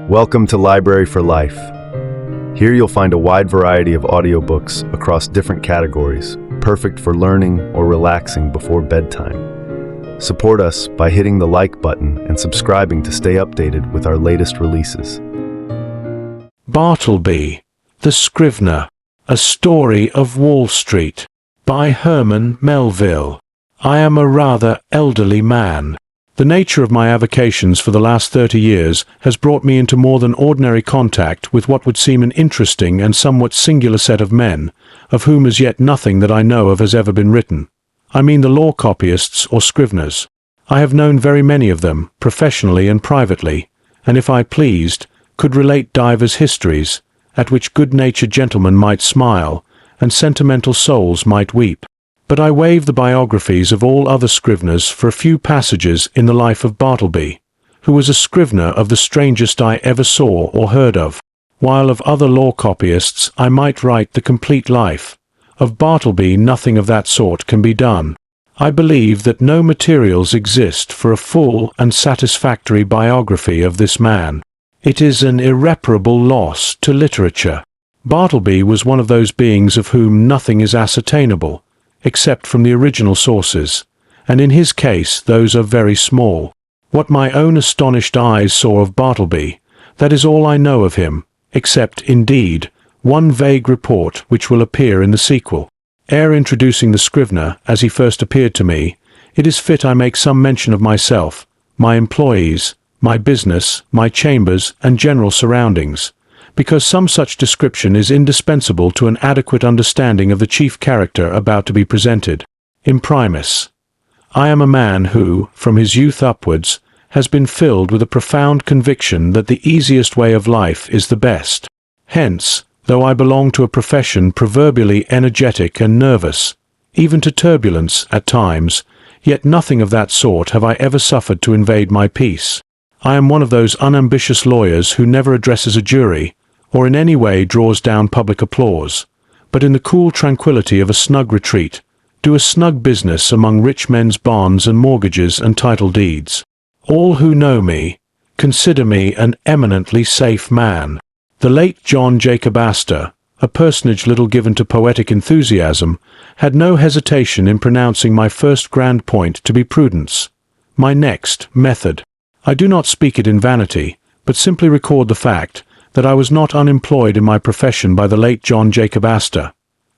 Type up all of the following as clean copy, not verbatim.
Welcome to Library for Life. Here you'll find a wide variety of audiobooks across different categories, perfect for learning or relaxing before bedtime. Support us by hitting the like button and subscribing to stay updated with our latest releases. Bartleby, the Scrivener, A Story of Wall Street, by Herman Melville. I am a rather elderly man. The nature of my avocations for the last 30 years has brought me into more than ordinary contact with what would seem an interesting and somewhat singular set of men, of whom as yet nothing that I know of has ever been written. I mean the law copyists or scriveners. I have known very many of them, professionally and privately, and if I pleased, could relate divers histories, at which good-natured gentlemen might smile, and sentimental souls might weep. But I waive the biographies of all other scriveners for a few passages in the life of Bartleby, who was a scrivener of the strangest I ever saw or heard of. While of other law copyists I might write the complete life, of Bartleby nothing of that sort can be done. I believe that no materials exist for a full and satisfactory biography of this man. It is an irreparable loss to literature. Bartleby was one of those beings of whom nothing is ascertainable, except from the original sources, and in his case those are very small. What my own astonished eyes saw of Bartleby, that is all I know of him, except, indeed, one vague report which will appear in the sequel. Ere introducing the Scrivener, as he first appeared to me, it is fit I make some mention of myself, my employees, my business, my chambers, and general surroundings, because some such description is indispensable to an adequate understanding of the chief character about to be presented. Imprimis, I am a man who, from his youth upwards, has been filled with a profound conviction that the easiest way of life is the best. Hence, though I belong to a profession proverbially energetic and nervous, even to turbulence at times, yet nothing of that sort have I ever suffered to invade my peace. I am one of those unambitious lawyers who never addresses a jury, or in any way draws down public applause, but in the cool tranquillity of a snug retreat, do a snug business among rich men's bonds and mortgages and title deeds. All who know me consider me an eminently safe man. The late John Jacob Astor, a personage little given to poetic enthusiasm, had no hesitation in pronouncing my first grand point to be prudence, my next method. I do not speak it in vanity, but simply record the fact that I was not unemployed in my profession by the late John Jacob Astor,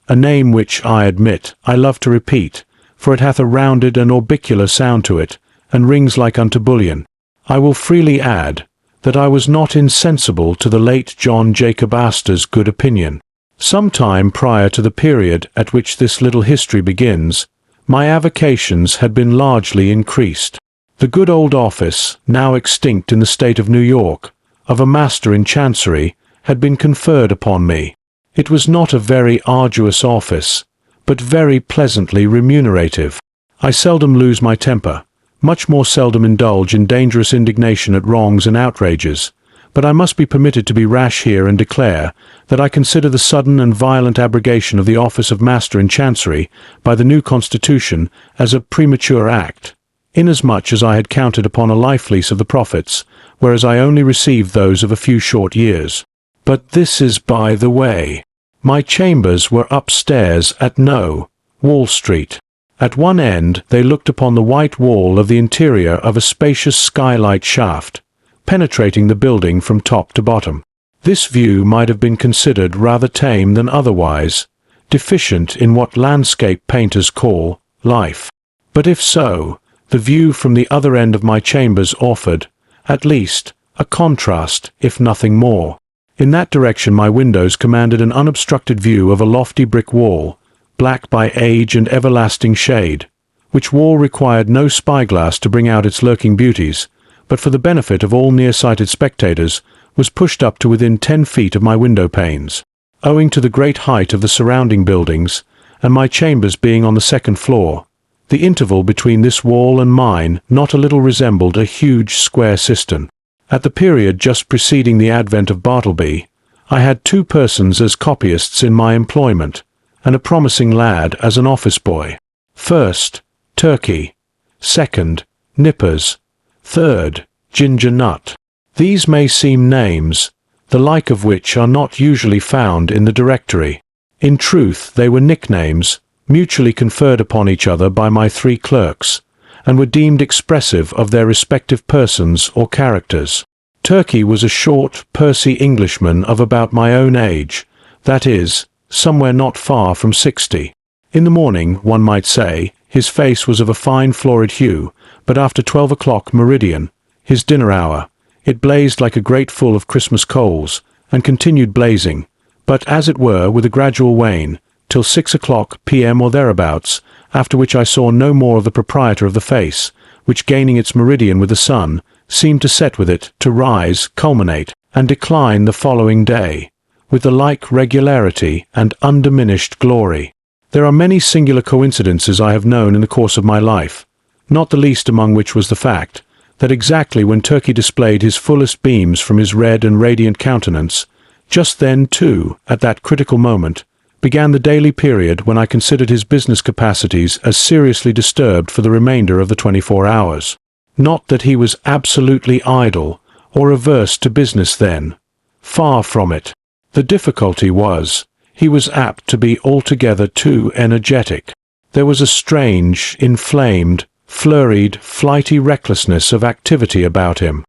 a name which, I admit, I love to repeat, for it hath a rounded and orbicular sound to it, and rings like unto bullion. I will freely add that I was not insensible to the late John Jacob Astor's good opinion. Some time prior to the period at which this little history begins, my avocations had been largely increased. The good old office, now extinct in the state of New York, of a master in chancery, had been conferred upon me. It was not a very arduous office, but very pleasantly remunerative. I seldom lose my temper, much more seldom indulge in dangerous indignation at wrongs and outrages, but I must be permitted to be rash here and declare that I consider the sudden and violent abrogation of the office of Master in Chancery by the new Constitution as a premature act, inasmuch as I had counted upon a life lease of the profits, whereas I only received those of a few short years. But this is by the way. My chambers were upstairs at No. Wall Street. At one end they looked upon the white wall of the interior of a spacious skylight shaft, penetrating the building from top to bottom. This view might have been considered rather tame than otherwise, deficient in what landscape painters call life. But if so, the view from the other end of my chambers offered, at least, a contrast, if nothing more. In that direction my windows commanded an unobstructed view of a lofty brick wall, black by age and everlasting shade, which wall required no spyglass to bring out its lurking beauties, but for the benefit of all near-sighted spectators, was pushed up to within 10 feet of my window panes. Owing to the great height of the surrounding buildings, and my chambers being on the second floor, the interval between this wall and mine not a little resembled a huge square cistern. At the period just preceding the advent of Bartleby, I had 2 persons as copyists in my employment, and a promising lad as an office boy. First, Turkey. Second, Nippers. Third, Ginger Nut. These may seem names, the like of which are not usually found in the directory. In truth, they were nicknames, mutually conferred upon each other by my 3 clerks, and were deemed expressive of their respective persons or characters. Turkey was a short, pursy Englishman of about my own age, that is, somewhere not far from 60. In the morning, one might say, his face was of a fine florid hue, but after 12 o'clock meridian, his dinner hour, it blazed like a grate full of Christmas coals, and continued blazing, but as it were with a gradual wane, till 6 o'clock p.m. or thereabouts, after which I saw no more of the proprietor of the face, which gaining its meridian with the sun, seemed to set with it, to rise, culminate, and decline the following day, with the like regularity and undiminished glory. There are many singular coincidences I have known in the course of my life, not the least among which was the fact, that exactly when Turkey displayed his fullest beams from his red and radiant countenance, just then, too, at that critical moment, began the daily period when I considered his business capacities as seriously disturbed for the remainder of the 24 hours. Not that he was absolutely idle, or averse to business then. Far from it. The difficulty was, he was apt to be altogether too energetic. There was a strange, inflamed, flurried, flighty recklessness of activity about him.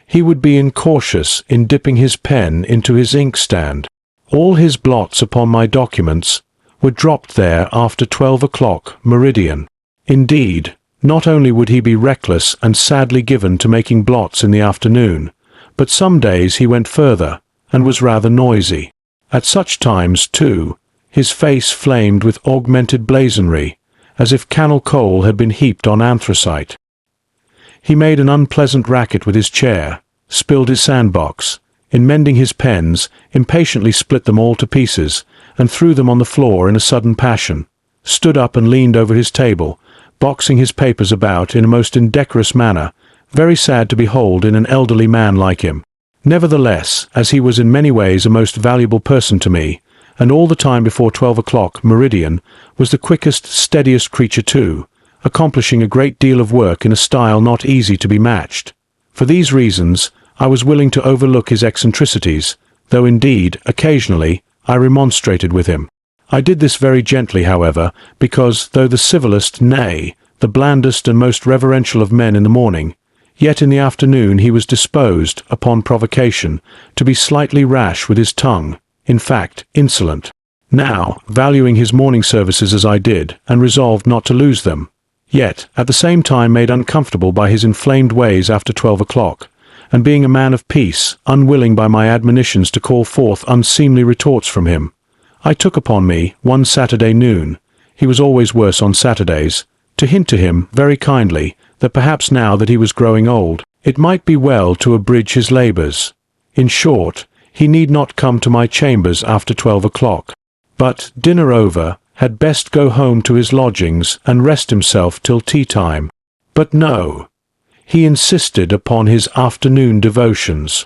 He would be incautious in dipping his pen into his inkstand. All his blots upon my documents were dropped there after 12 o'clock meridian. Indeed, not only would he be reckless and sadly given to making blots in the afternoon, but some days he went further, and was rather noisy. At such times, too, his face flamed with augmented blazonry, as if cannel coal had been heaped on anthracite. He made an unpleasant racket with his chair, spilled his sandbox, in mending his pens, impatiently split them all to pieces, and threw them on the floor in a sudden passion, stood up and leaned over his table, boxing his papers about in a most indecorous manner, very sad to behold in an elderly man like him. Nevertheless, as he was in many ways a most valuable person to me, and all the time before 12 o'clock meridian, was the quickest, steadiest creature too, accomplishing a great deal of work in a style not easy to be matched. For these reasons, I was willing to overlook his eccentricities, though indeed, occasionally, I remonstrated with him. I did this very gently, however, because, though the civilest, nay, the blandest and most reverential of men in the morning, yet in the afternoon he was disposed, upon provocation, to be slightly rash with his tongue, in fact, insolent. Now, valuing his morning services as I did, and resolved not to lose them, yet, at the same time made uncomfortable by his inflamed ways after 12 o'clock, and being a man of peace, unwilling by my admonitions to call forth unseemly retorts from him, I took upon me, one Saturday noon, he was always worse on Saturdays, to hint to him, very kindly, that perhaps now that he was growing old, it might be well to abridge his labours. In short, he need not come to my chambers after 12 o'clock, but, dinner over, had best go home to his lodgings and rest himself till tea-time. But no, he insisted upon his afternoon devotions.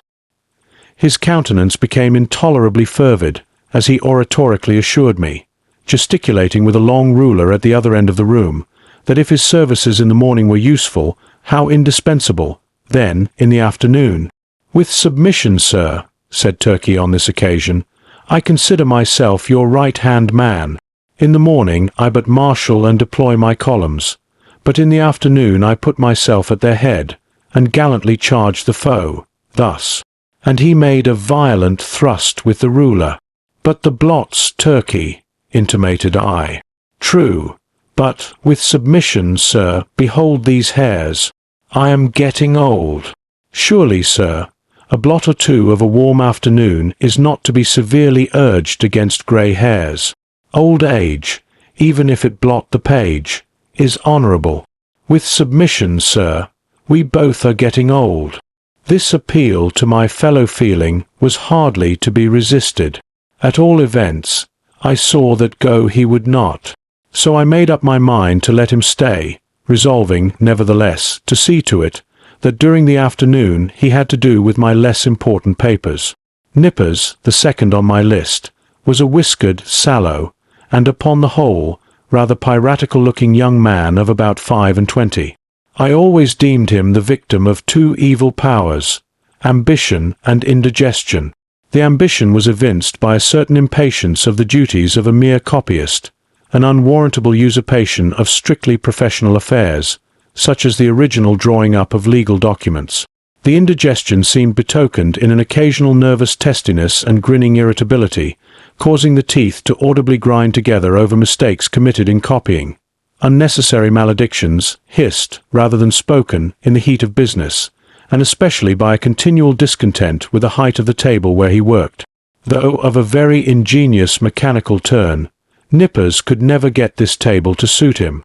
His countenance became intolerably fervid, as he oratorically assured me, gesticulating with a long ruler at the other end of the room, that if his services in the morning were useful, how indispensable, then, in the afternoon. With submission, sir, said Turkey on this occasion, I consider myself your right-hand man. In the morning I but marshal and deploy my columns, but in the afternoon I put myself at their head, and gallantly charge the foe, thus. And he made a violent thrust with the ruler. But the blots, Turkey, intimated I. True, but, with submission, sir, behold these hairs. I am getting old. Surely, sir, a blot or two of a warm afternoon is not to be severely urged against grey hairs. Old age, even if it blot the page, is honourable. With submission, sir, we both are getting old. This appeal to my fellow-feeling was hardly to be resisted. At all events, I saw that go he would not. So I made up my mind to let him stay, resolving, nevertheless, to see to it that during the afternoon he had to do with my less important papers. Nippers, the second on my list, was a whiskered, sallow, and upon the whole, rather piratical-looking young man of about 25. I always deemed him the victim of two evil powers, ambition and indigestion. The ambition was evinced by a certain impatience of the duties of a mere copyist, an unwarrantable usurpation of strictly professional affairs, such as the original drawing up of legal documents. The indigestion seemed betokened in an occasional nervous testiness and grinning irritability, causing the teeth to audibly grind together over mistakes committed in copying, unnecessary maledictions, hissed rather than spoken in the heat of business, and especially by a continual discontent with the height of the table where he worked. Though of a very ingenious mechanical turn, Nippers could never get this table to suit him.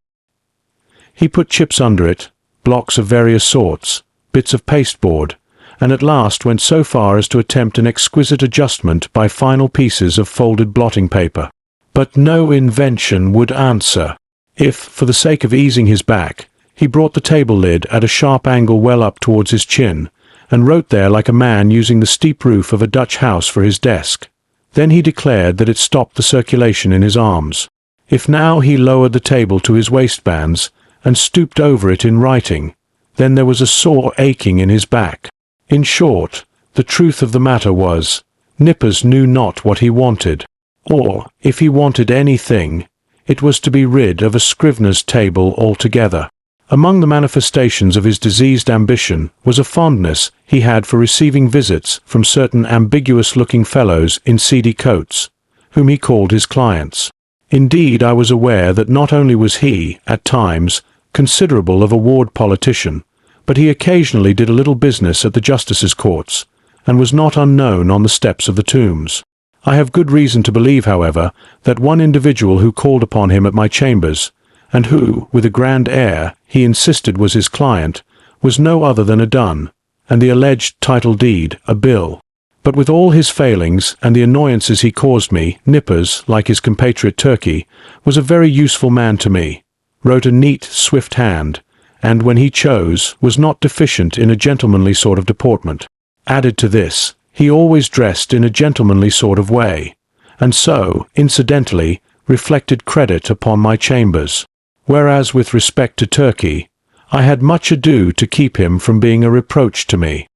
He put chips under it, blocks of various sorts, bits of pasteboard, and at last went so far as to attempt an exquisite adjustment by final pieces of folded blotting paper. But no invention would answer. If, for the sake of easing his back, he brought the table lid at a sharp angle well up towards his chin, and wrote there like a man using the steep roof of a Dutch house for his desk, then he declared that it stopped the circulation in his arms. If now he lowered the table to his waistbands, and stooped over it in writing, then there was a sore aching in his back. In short, the truth of the matter was, Nippers knew not what he wanted, or, if he wanted anything, it was to be rid of a Scrivener's table altogether. Among the manifestations of his diseased ambition was a fondness he had for receiving visits from certain ambiguous-looking fellows in seedy coats, whom he called his clients. Indeed, I was aware that not only was he, at times, considerable of a ward politician, but he occasionally did a little business at the justices' courts, and was not unknown on the steps of the tombs. I have good reason to believe, however, that one individual who called upon him at my chambers, and who, with a grand air, he insisted was his client, was no other than a dun, and the alleged title deed a bill. But with all his failings and the annoyances he caused me, Nippers, like his compatriot Turkey, was a very useful man to me, wrote a neat, swift hand, and when he chose, was not deficient in a gentlemanly sort of deportment. Added to this, he always dressed in a gentlemanly sort of way, and so, incidentally, reflected credit upon my chambers. Whereas with respect to Turkey, I had much ado to keep him from being a reproach to me.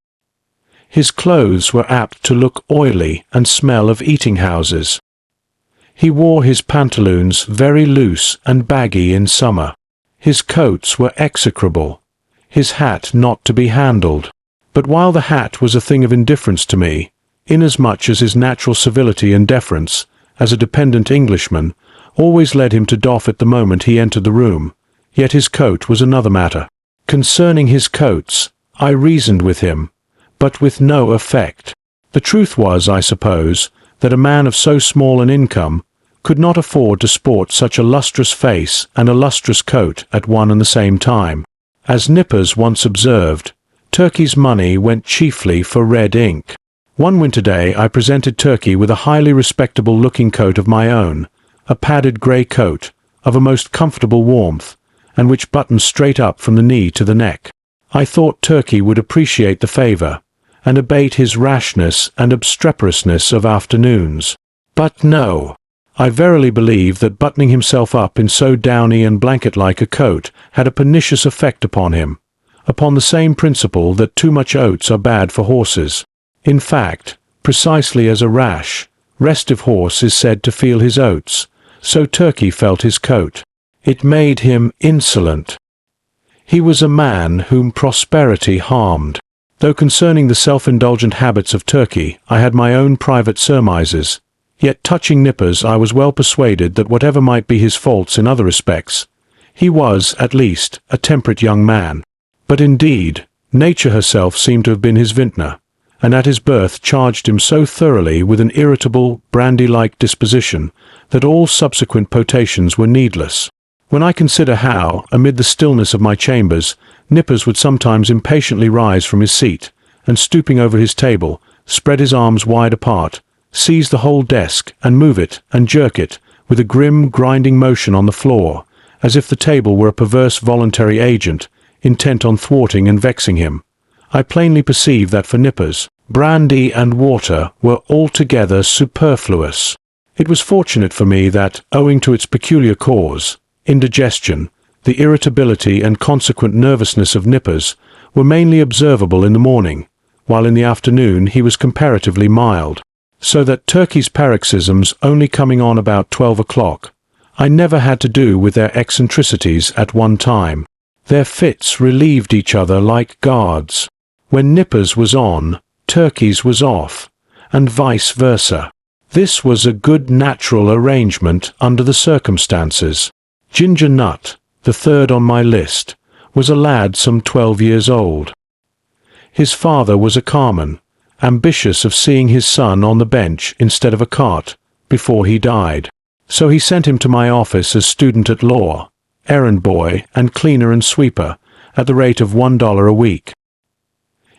His clothes were apt to look oily and smell of eating-houses. He wore his pantaloons very loose and baggy in summer. His coats were execrable, his hat not to be handled. But while the hat was a thing of indifference to me, inasmuch as his natural civility and deference, as a dependent Englishman, always led him to doff it the moment he entered the room, yet his coat was another matter. Concerning his coats, I reasoned with him, but with no effect. The truth was, I suppose, that a man of so small an income could not afford to sport such a lustrous face and a lustrous coat at one and the same time. As Nippers once observed, Turkey's money went chiefly for red ink. One winter day I presented Turkey with a highly respectable-looking coat of my own, a padded grey coat, of a most comfortable warmth, and which buttoned straight up from the knee to the neck. I thought Turkey would appreciate the favour, and abate his rashness and obstreperousness of afternoons. But no. I verily believe that buttoning himself up in so downy and blanket-like a coat had a pernicious effect upon him, upon the same principle that too much oats are bad for horses. In fact, precisely as a restive horse is said to feel his oats, so Turkey felt his coat. It made him insolent. He was a man whom prosperity harmed. Though concerning the self-indulgent habits of Turkey I had my own private surmises, yet touching Nippers I was well persuaded that whatever might be his faults in other respects, he was, at least, a temperate young man. But indeed, nature herself seemed to have been his vintner, and at his birth charged him so thoroughly with an irritable, brandy-like disposition that all subsequent potations were needless. When I consider how, amid the stillness of my chambers, Nippers would sometimes impatiently rise from his seat, and stooping over his table, spread his arms wide apart, seize the whole desk, and move it, and jerk it, with a grim, grinding motion on the floor, as if the table were a perverse voluntary agent, intent on thwarting and vexing him, I plainly perceived that for Nippers, brandy and water were altogether superfluous. It was fortunate for me that, owing to its peculiar cause, indigestion, the irritability and consequent nervousness of Nippers were mainly observable in the morning, while in the afternoon he was comparatively mild. So that Turkey's paroxysms only coming on about 12 o'clock, I never had to do with their eccentricities at one time. Their fits relieved each other like guards. When Nippers was on, Turkey's was off, and vice versa. This was a good natural arrangement under the circumstances. Ginger Nut, the third on my list, was a lad some 12 years old. His father was a carman, ambitious of seeing his son on the bench instead of a cart, before he died. So he sent him to my office as student at law, errand boy and cleaner and sweeper, at the rate of $1 a week.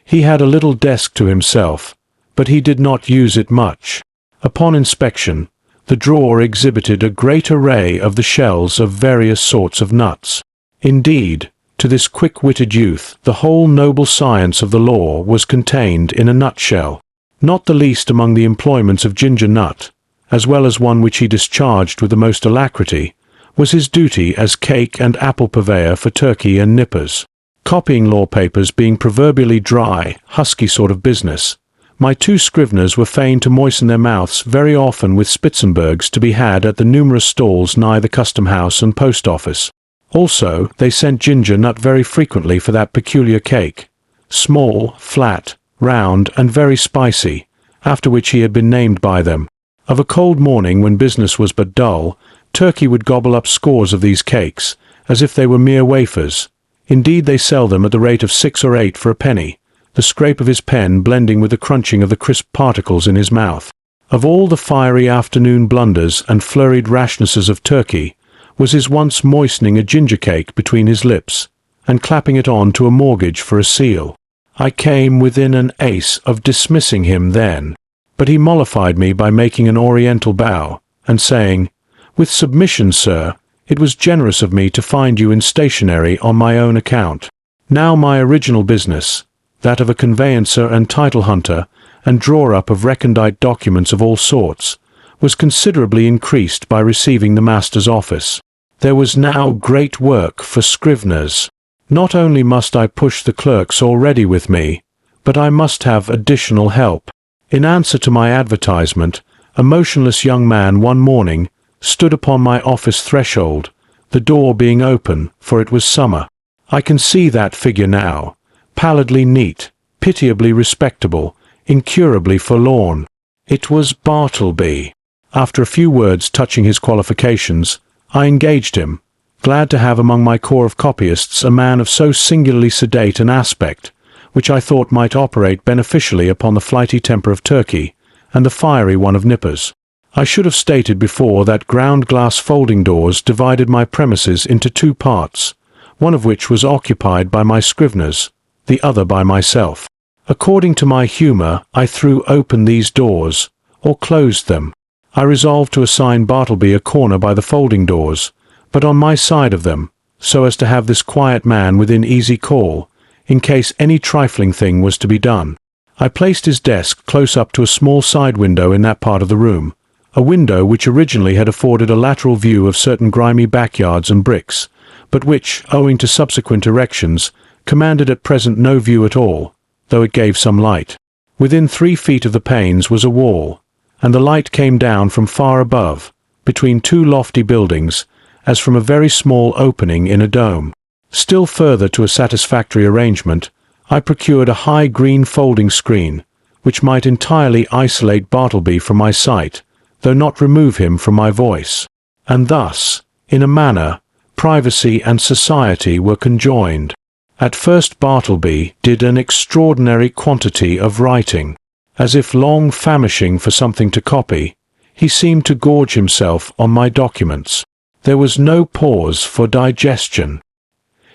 He had a little desk to himself, but he did not use it much. Upon inspection, the drawer exhibited a great array of the shells of various sorts of nuts. Indeed, to this quick-witted youth, the whole noble science of the law was contained in a nutshell. Not the least among the employments of Ginger Nut, as well as one which he discharged with the most alacrity, was his duty as cake and apple purveyor for Turkey and Nippers. Copying law papers being proverbially dry, husky sort of business, my two Scriveners were fain to moisten their mouths very often with Spitzenbergs to be had at the numerous stalls nigh the custom house and post office. Also, they sent Ginger Nut very frequently for that peculiar cake, small, flat, round, and very spicy, after which he had been named by them. Of a cold morning when business was but dull, Turkey would gobble up scores of these cakes, as if they were mere wafers. Indeed, they sell them at the rate of 6 or 8 for a penny, the scrape of his pen blending with the crunching of the crisp particles in his mouth. Of all the fiery afternoon blunders and flurried rashnesses of Turkey, was his once moistening a ginger cake between his lips, and clapping it on to a mortgage for a seal. I came within an ace of dismissing him then, but he mollified me by making an oriental bow, and saying, "With submission, sir, it was generous of me to find you in stationery on my own account. Now my original business, that of a conveyancer and title hunter, and drawer-up of recondite documents of all sorts, was considerably increased by receiving the master's office. There was now great work for Scriveners. Not only must I push the clerks already with me, but I must have additional help." In answer to my advertisement, a motionless young man one morning stood upon my office threshold, the door being open, for it was summer. I can see that figure now, pallidly neat, pitiably respectable, incurably forlorn. It was Bartleby. After a few words touching his qualifications, I engaged him, glad to have among my corps of copyists a man of so singularly sedate an aspect, which I thought might operate beneficially upon the flighty temper of Turkey and the fiery one of Nippers. I should have stated before that ground-glass folding doors divided my premises into two parts, one of which was occupied by my Scriveners, the other by myself. According to my humour, I threw open these doors, or closed them. I resolved to assign Bartleby a corner by the folding doors, but on my side of them, so as to have this quiet man within easy call, in case any trifling thing was to be done. I placed his desk close up to a small side window in that part of the room, a window which originally had afforded a lateral view of certain grimy backyards and bricks, but which, owing to subsequent erections, commanded at present no view at all, though it gave some light. Within 3 feet of the panes was a wall, and the light came down from far above, between two lofty buildings, as from a very small opening in a dome. Still further to a satisfactory arrangement, I procured a high green folding screen, which might entirely isolate Bartleby from my sight, though not remove him from my voice. And thus, in a manner, privacy and society were conjoined. At first Bartleby did an extraordinary quantity of writing. As if long famishing for something to copy, he seemed to gorge himself on my documents. There was no pause for digestion.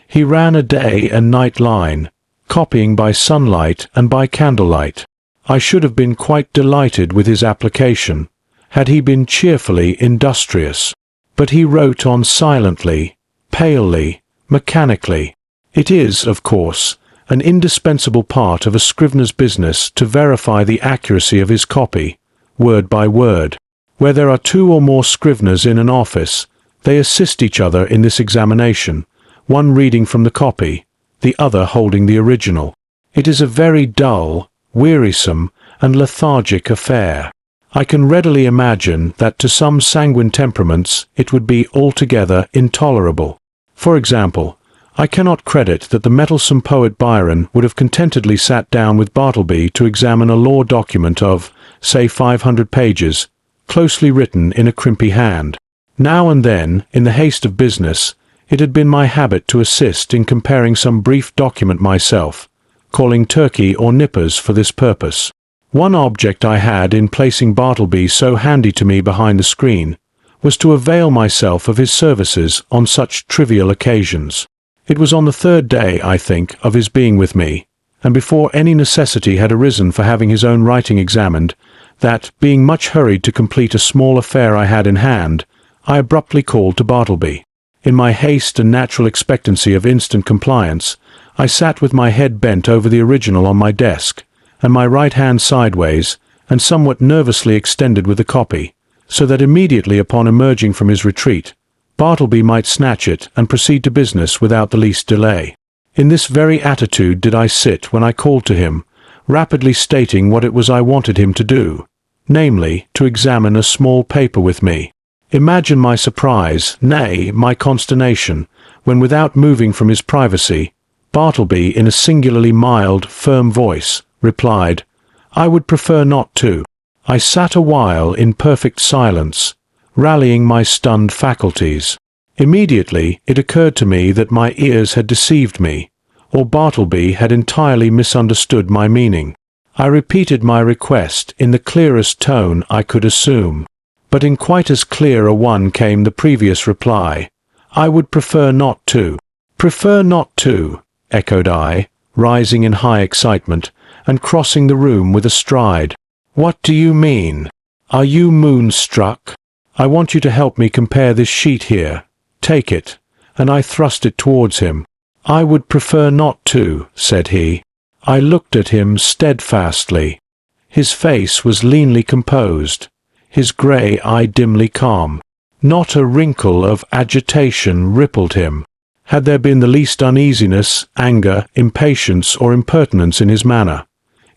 He ran a day and night line, copying by sunlight and by candlelight. I should have been quite delighted with his application, had he been cheerfully industrious. But he wrote on silently, palely, mechanically. It is, of course, an indispensable part of a scrivener's business to verify the accuracy of his copy, word by word. Where there are 2 or more scriveners in an office, they assist each other in this examination, one reading from the copy, the other holding the original. It is a very dull, wearisome, and lethargic affair. I can readily imagine that to some sanguine temperaments it would be altogether intolerable. For example, I cannot credit that the mettlesome poet Byron would have contentedly sat down with Bartleby to examine a law document of, say, 500 pages, closely written in a crimpy hand. Now and then, in the haste of business, it had been my habit to assist in comparing some brief document myself, calling Turkey or Nippers for this purpose. One object I had in placing Bartleby so handy to me behind the screen was to avail myself of his services on such trivial occasions. It was on the third day, I think, of his being with me, and before any necessity had arisen for having his own writing examined, that, being much hurried to complete a small affair I had in hand, I abruptly called to Bartleby. In my haste and natural expectancy of instant compliance, I sat with my head bent over the original on my desk, and my right hand sideways, and somewhat nervously extended with the copy, so that immediately upon emerging from his retreat, Bartleby might snatch it and proceed to business without the least delay. In this very attitude did I sit when I called to him, rapidly stating what it was I wanted him to do, namely, to examine a small paper with me. Imagine my surprise, nay, my consternation, when without moving from his privacy, Bartleby, in a singularly mild, firm voice, replied, "I would prefer not to." I sat a while in perfect silence, rallying my stunned faculties. Immediately it occurred to me that my ears had deceived me, or Bartleby had entirely misunderstood my meaning. I repeated my request in the clearest tone I could assume, but in quite as clear a one came the previous reply, "I would prefer not to." "Prefer not to," echoed I, rising in high excitement, and crossing the room with a stride. "What do you mean? Are you moonstruck? I want you to help me compare this sheet here. Take it," and I thrust it towards him. "I would prefer not to," said he. I looked at him steadfastly. His face was leanly composed, his grey eye dimly calm. Not a wrinkle of agitation rippled him. Had there been the least uneasiness, anger, impatience, or impertinence in his manner,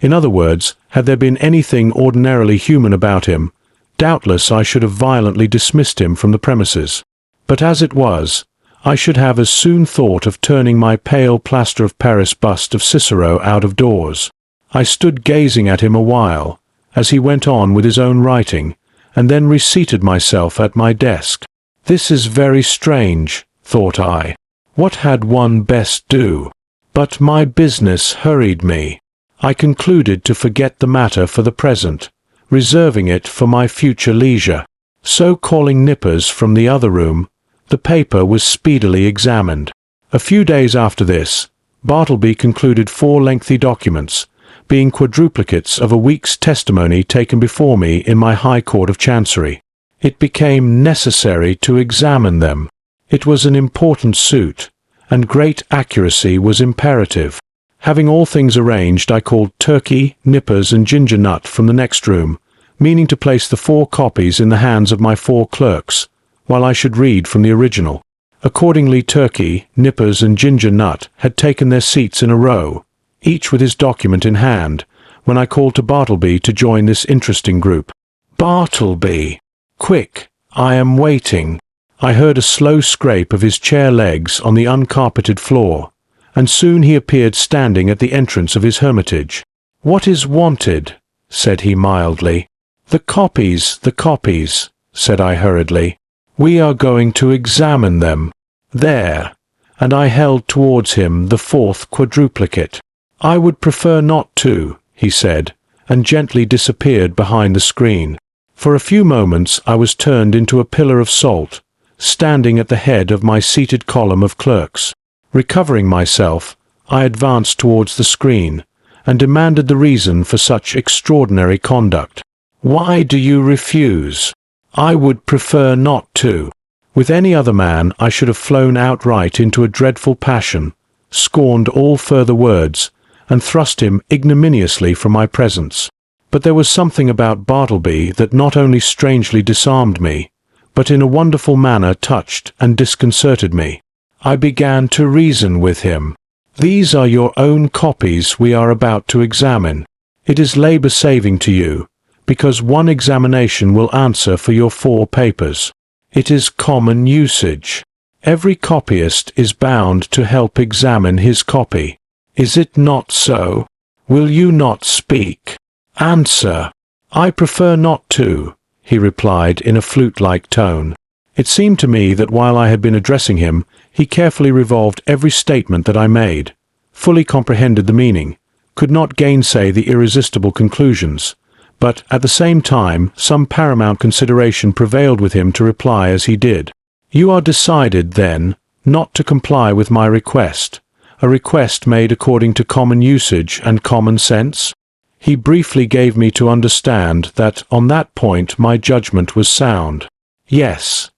in other words, had there been anything ordinarily human about him, doubtless I should have violently dismissed him from the premises. But as it was, I should have as soon thought of turning my pale plaster of Paris bust of Cicero out of doors. I stood gazing at him a while, as he went on with his own writing, and then reseated myself at my desk. This is very strange, thought I. What had one best do? But my business hurried me. I concluded to forget the matter for the present, reserving it for my future leisure. So calling Nippers from the other room, the paper was speedily examined. A few days after this, Bartleby concluded 4 lengthy documents, being quadruplicates of a week's testimony taken before me in my High Court of Chancery. It became necessary to examine them. It was an important suit, and great accuracy was imperative. Having all things arranged, I called Turkey, Nippers, and Ginger Nut from the next room, meaning to place the 4 copies in the hands of my 4 clerks, while I should read from the original. Accordingly, Turkey, Nippers, and Ginger Nut had taken their seats in a row, each with his document in hand, when I called to Bartleby to join this interesting group. "Bartleby! Quick! I am waiting." I heard a slow scrape of his chair legs on the uncarpeted floor, and soon he appeared standing at the entrance of his hermitage. "What is wanted?" said he mildly. The copies," said I hurriedly. "We are going to examine them. There," and I held towards him the 4th quadruplicate. "I would prefer not to," he said, and gently disappeared behind the screen. For a few moments I was turned into a pillar of salt, standing at the head of my seated column of clerks. Recovering myself, I advanced towards the screen, and demanded the reason for such extraordinary conduct. "Why do you refuse?" "I would prefer not to." With any other man I should have flown outright into a dreadful passion, scorned all further words, and thrust him ignominiously from my presence. But there was something about Bartleby that not only strangely disarmed me, but in a wonderful manner touched and disconcerted me. I began to reason with him. "These are your own copies we are about to examine. It is labor-saving to you, because one examination will answer for your 4 papers. It is common usage. Every copyist is bound to help examine his copy. Is it not so? Will you not speak? Answer. I prefer not to, he replied in a flute-like tone. It seemed to me that while I had been addressing him, he carefully revolved every statement that I made, fully comprehended the meaning, could not gainsay the irresistible conclusions, but at the same time some paramount consideration prevailed with him to reply as he did. You are decided, then, not to comply with my request, a request made according to common usage and common sense? He briefly gave me to understand that on that point my judgment was sound. Yes.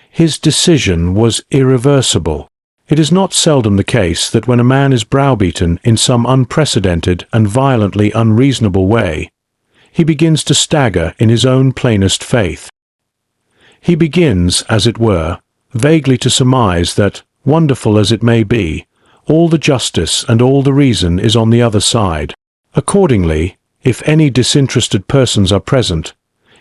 His decision was irreversible. It is not seldom the case that when a man is browbeaten in some unprecedented and violently unreasonable way, he begins to stagger in his own plainest faith. He begins, as it were, vaguely to surmise that, wonderful as it may be, all the justice and all the reason is on the other side. Accordingly, if any disinterested persons are present,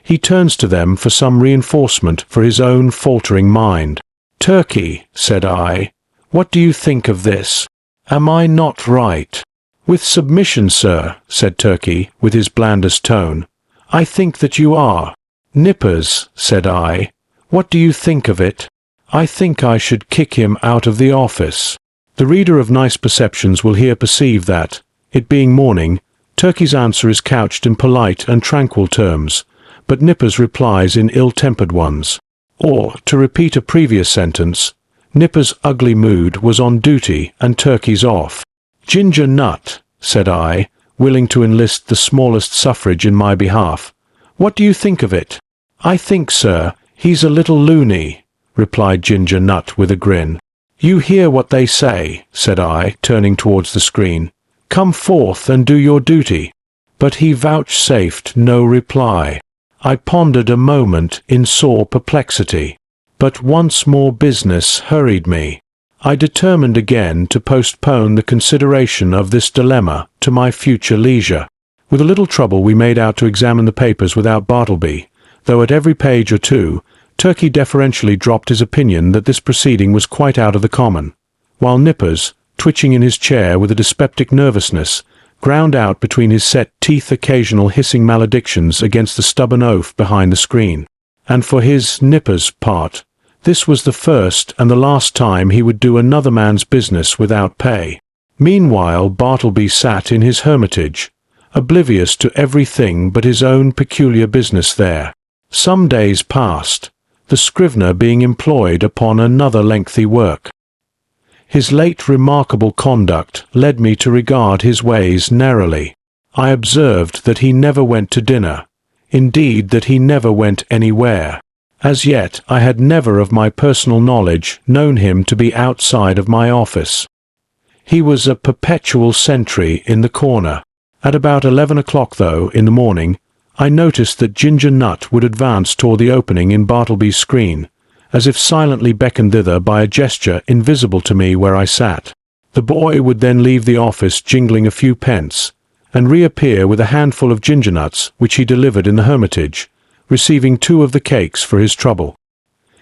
he turns to them for some reinforcement for his own faltering mind. Turkey, said I, what do you think of this? Am I not right? With submission, sir, said Turkey, with his blandest tone, I think that you are. Nippers, said I, what do you think of it? I think I should kick him out of the office. The reader of nice perceptions will here perceive that, it being morning, Turkey's answer is couched in polite and tranquil terms, but Nippers replies in ill-tempered ones. Or, to repeat a previous sentence, Nippers' ugly mood was on duty and Turkey's off. Ginger Nut, said I, willing to enlist the smallest suffrage in my behalf. What do you think of it? I think, sir, he's a little loony, replied Ginger Nut with a grin. You hear what they say, said I, turning towards the screen. Come forth and do your duty. But he vouchsafed no reply. I pondered a moment in sore perplexity. But once more business hurried me. I determined again to postpone the consideration of this dilemma to my future leisure. With a little trouble we made out to examine the papers without Bartleby, though at every page or two, Turkey deferentially dropped his opinion that this proceeding was quite out of the common, while Nippers, twitching in his chair with a dyspeptic nervousness, ground out between his set teeth occasional hissing maledictions against the stubborn oaf behind the screen. And for his, Nippers' part, this was the first and the last time he would do another man's business without pay. Meanwhile Bartleby sat in his hermitage, oblivious to everything but his own peculiar business there. Some days passed, the Scrivener being employed upon another lengthy work. His late remarkable conduct led me to regard his ways narrowly. I observed that he never went to dinner, indeed that he never went anywhere. As yet I had never of my personal knowledge known him to be outside of my office. He was a perpetual sentry in the corner. At about 11 o'clock, though, in the morning, I noticed that Ginger Nut would advance toward the opening in Bartleby's screen, as if silently beckoned thither by a gesture invisible to me where I sat. The boy would then leave the office jingling a few pence, and reappear with a handful of ginger nuts which he delivered in the hermitage, receiving 2 of the cakes for his trouble.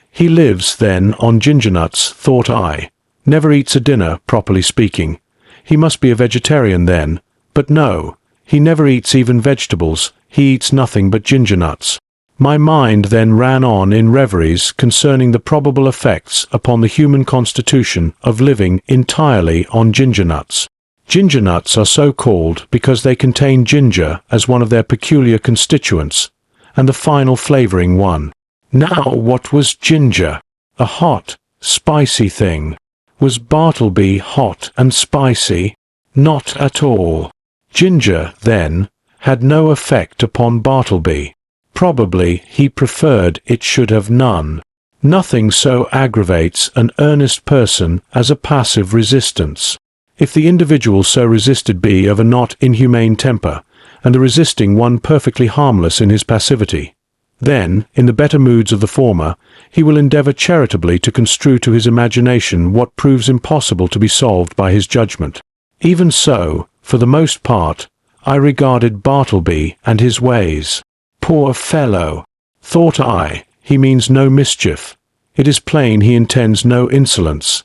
He lives, then, on ginger nuts, thought I, never eats a dinner, properly speaking. He must be a vegetarian then, but no, he never eats even vegetables, he eats nothing but ginger nuts. My mind then ran on in reveries concerning the probable effects upon the human constitution of living entirely on ginger nuts. Ginger nuts are so called because they contain ginger as one of their peculiar constituents, and the final flavoring one. Now what was ginger? A hot, spicy thing. Was Bartleby hot and spicy? Not at all. Ginger, then, had no effect upon Bartleby. Probably he preferred it should have none. Nothing so aggravates an earnest person as a passive resistance. If the individual so resisted be of a not inhumane temper, and the resisting one perfectly harmless in his passivity, then, in the better moods of the former, he will endeavour charitably to construe to his imagination what proves impossible to be solved by his judgment. Even so, for the most part, I regarded Bartleby and his ways. Poor fellow, thought I, he means no mischief. It is plain he intends no insolence.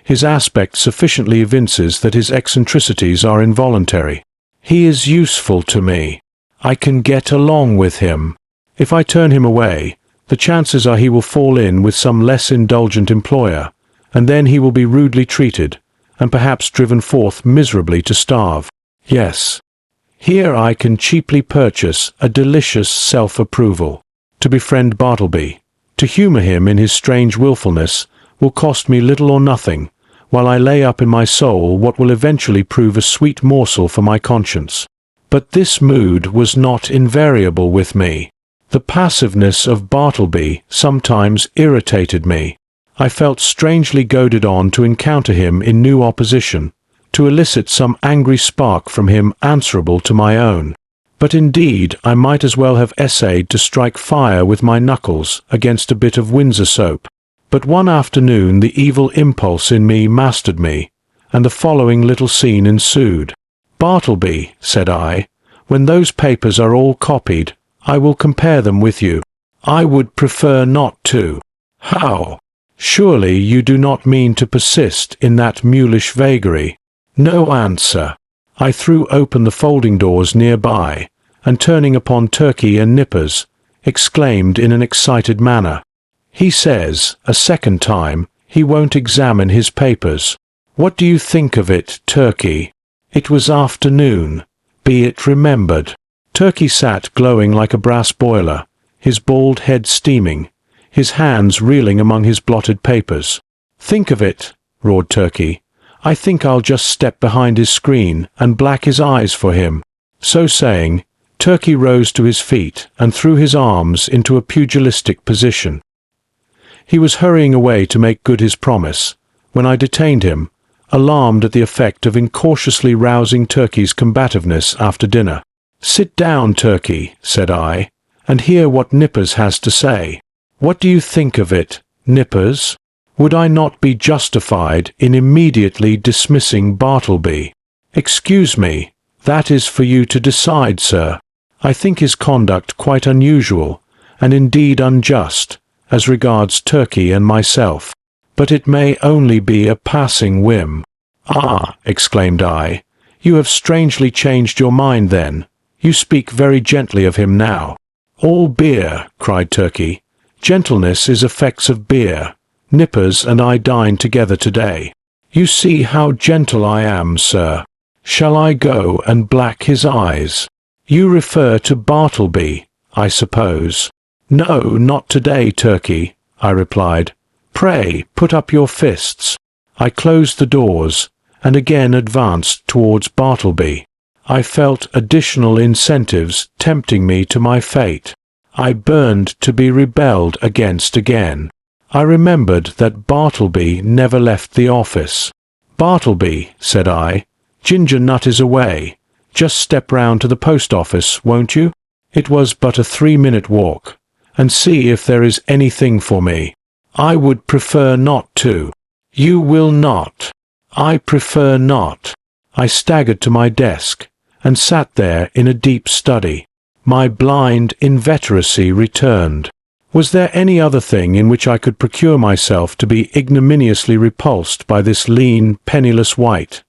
His aspect sufficiently evinces that his eccentricities are involuntary. He is useful to me. I can get along with him. If I turn him away, the chances are he will fall in with some less indulgent employer, and then he will be rudely treated, and perhaps driven forth miserably to starve. Yes, here I can cheaply purchase a delicious self-approval. To befriend Bartleby, to humour him in his strange wilfulness, will cost me little or nothing, while I lay up in my soul what will eventually prove a sweet morsel for my conscience. But this mood was not invariable with me. The passiveness of Bartleby sometimes irritated me. I felt strangely goaded on to encounter him in new opposition, to elicit some angry spark from him answerable to my own. But indeed I might as well have essayed to strike fire with my knuckles against a bit of Windsor soap. But one afternoon the evil impulse in me mastered me, and the following little scene ensued. "Bartleby," said I, "when those papers are all copied, I will compare them with you." "I would prefer not to." "How? Surely you do not mean to persist in that mulish vagary?" No answer. I threw open the folding doors nearby, and turning upon Turkey and Nippers, exclaimed in an excited manner, "He says, a second time, he won't examine his papers. What do you think of it, Turkey?" It was afternoon, be it remembered. Turkey sat glowing like a brass boiler, his bald head steaming, his hands reeling among his blotted papers. "Think of it," roared Turkey. "I think I'll just step behind his screen and black his eyes for him." So saying, Turkey rose to his feet and threw his arms into a pugilistic position. He was hurrying away to make good his promise, when I detained him, alarmed at the effect of incautiously rousing Turkey's combativeness after dinner. "Sit down, Turkey," said I, "and hear what Nippers has to say. What do you think of it, Nippers? Would I not be justified in immediately dismissing Bartleby?" "Excuse me, that is for you to decide, sir. I think his conduct quite unusual, and indeed unjust, as regards Turkey and myself. But it may only be a passing whim." "Ah," exclaimed I, "you have strangely changed your mind then. You speak very gently of him now." "All beer," cried Turkey. "Gentleness is effects of beer. Nippers and I dined together today. You see how gentle I am, sir. Shall I go and black his eyes?" "You refer to Bartleby, I suppose." "No, not today, Turkey," I replied. "Pray, put up your fists." I closed the doors, and again advanced towards Bartleby. I felt additional incentives tempting me to my fate. I burned to be rebelled against again. I remembered that Bartleby never left the office. "Bartleby," said I, "Ginger Nut is away. Just step round to the post office, won't you? It was but a 3-minute walk, and see if there is anything for me." "I would prefer not to." "You will not." "I prefer not." I staggered to my desk, and sat there in a deep study. My blind inveteracy returned. Was there any other thing in which I could procure myself to be ignominiously repulsed by this lean, penniless wight?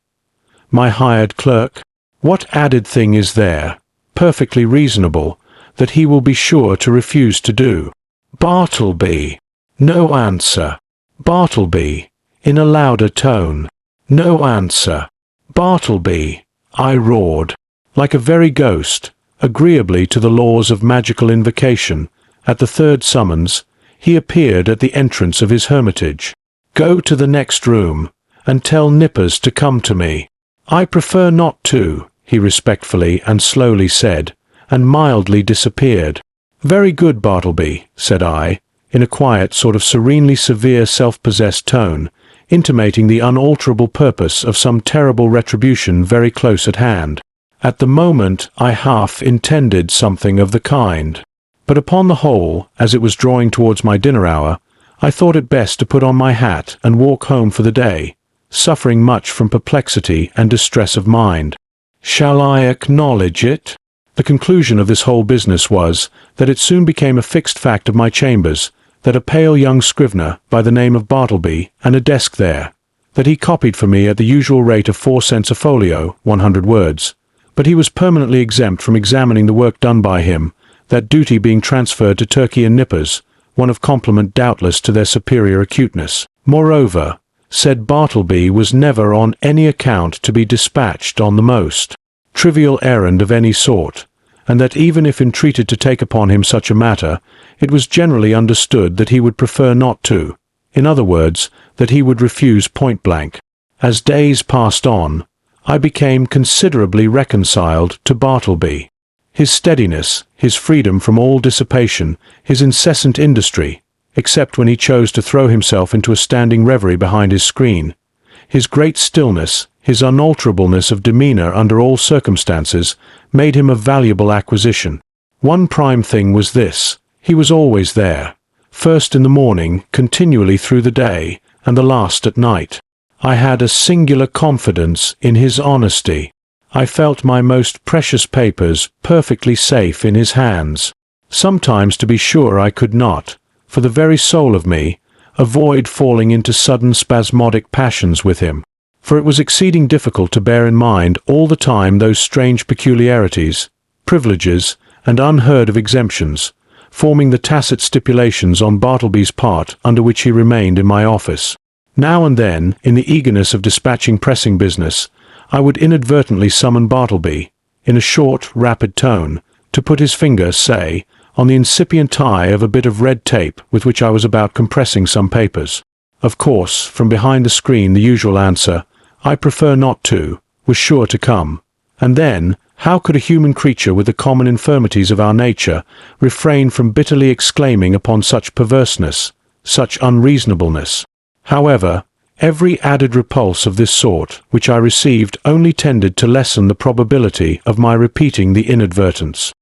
My hired clerk? What added thing is there, perfectly reasonable, that he will be sure to refuse to do? "Bartleby." No answer. "Bartleby," in a louder tone. No answer. "Bartleby," I roared. Like a very ghost, agreeably to the laws of magical invocation, at the third summons, he appeared at the entrance of his hermitage. "Go to the next room, and tell Nippers to come to me." "I prefer not to," he respectfully and slowly said, and mildly disappeared. "Very good, Bartleby," said I, in a quiet, sort of serenely severe self-possessed tone, intimating the unalterable purpose of some terrible retribution very close at hand. At the moment I half intended something of the kind. But upon the whole, as it was drawing towards my dinner hour, I thought it best to put on my hat and walk home for the day, suffering much from perplexity and distress of mind. Shall I acknowledge it? The conclusion of this whole business was that it soon became a fixed fact of my chambers that a pale young scrivener by the name of Bartleby, and a desk there, that he copied for me at the usual rate of 4 cents a folio, 100 words, but he was permanently exempt from examining the work done by him, that duty being transferred to Turkey and Nippers, one of compliment doubtless to their superior acuteness. Moreover, said Bartleby was never on any account to be dispatched on the most trivial errand of any sort, and that even if entreated to take upon him such a matter, it was generally understood that he would prefer not to. In other words, that he would refuse point blank. As days passed on, I became considerably reconciled to Bartleby. His steadiness, his freedom from all dissipation, his incessant industry, except when he chose to throw himself into a standing reverie behind his screen, his great stillness, his unalterableness of demeanor under all circumstances, made him a valuable acquisition. One prime thing was this: he was always there, first in the morning, continually through the day, and the last at night. I had a singular confidence in his honesty. I felt my most precious papers perfectly safe in his hands. Sometimes, to be sure, I could not, for the very soul of me, avoid falling into sudden spasmodic passions with him, for it was exceeding difficult to bear in mind all the time those strange peculiarities, privileges, and unheard-of exemptions, forming the tacit stipulations on Bartleby's part under which he remained in my office. Now and then, in the eagerness of dispatching pressing business, I would inadvertently summon Bartleby, in a short, rapid tone, to put his finger, say, on the incipient tie of a bit of red tape with which I was about compressing some papers. Of course, from behind the screen the usual answer, "I prefer not to," was sure to come. And then, how could a human creature with the common infirmities of our nature refrain from bitterly exclaiming upon such perverseness, such unreasonableness? However, every added repulse of this sort which I received only tended to lessen the probability of my repeating the inadvertence.